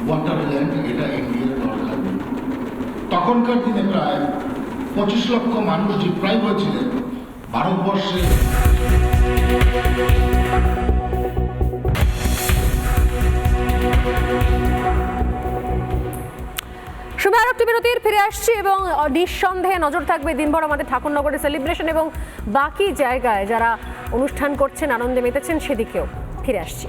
ওয়াটার ল্যান্ড, এটা ইন্ডিয়ার দরকার। তখনকার দিনে প্রায় 25 লক্ষ মানুষ ডিপ্রাইভ হয়েছিলেন ভারতবর্ষে। শুভ আর একটি বিরতির ফিরে আসছি এবং নিঃসন্দেহে নজর থাকবে দিনভর আমাদের ঠাকুরনগরের সেলিব্রেশন এবং বাকি জায়গায় যারা অনুষ্ঠান করছেন, আনন্দে মেতেছেন, সেদিকেও ফিরে আসছি।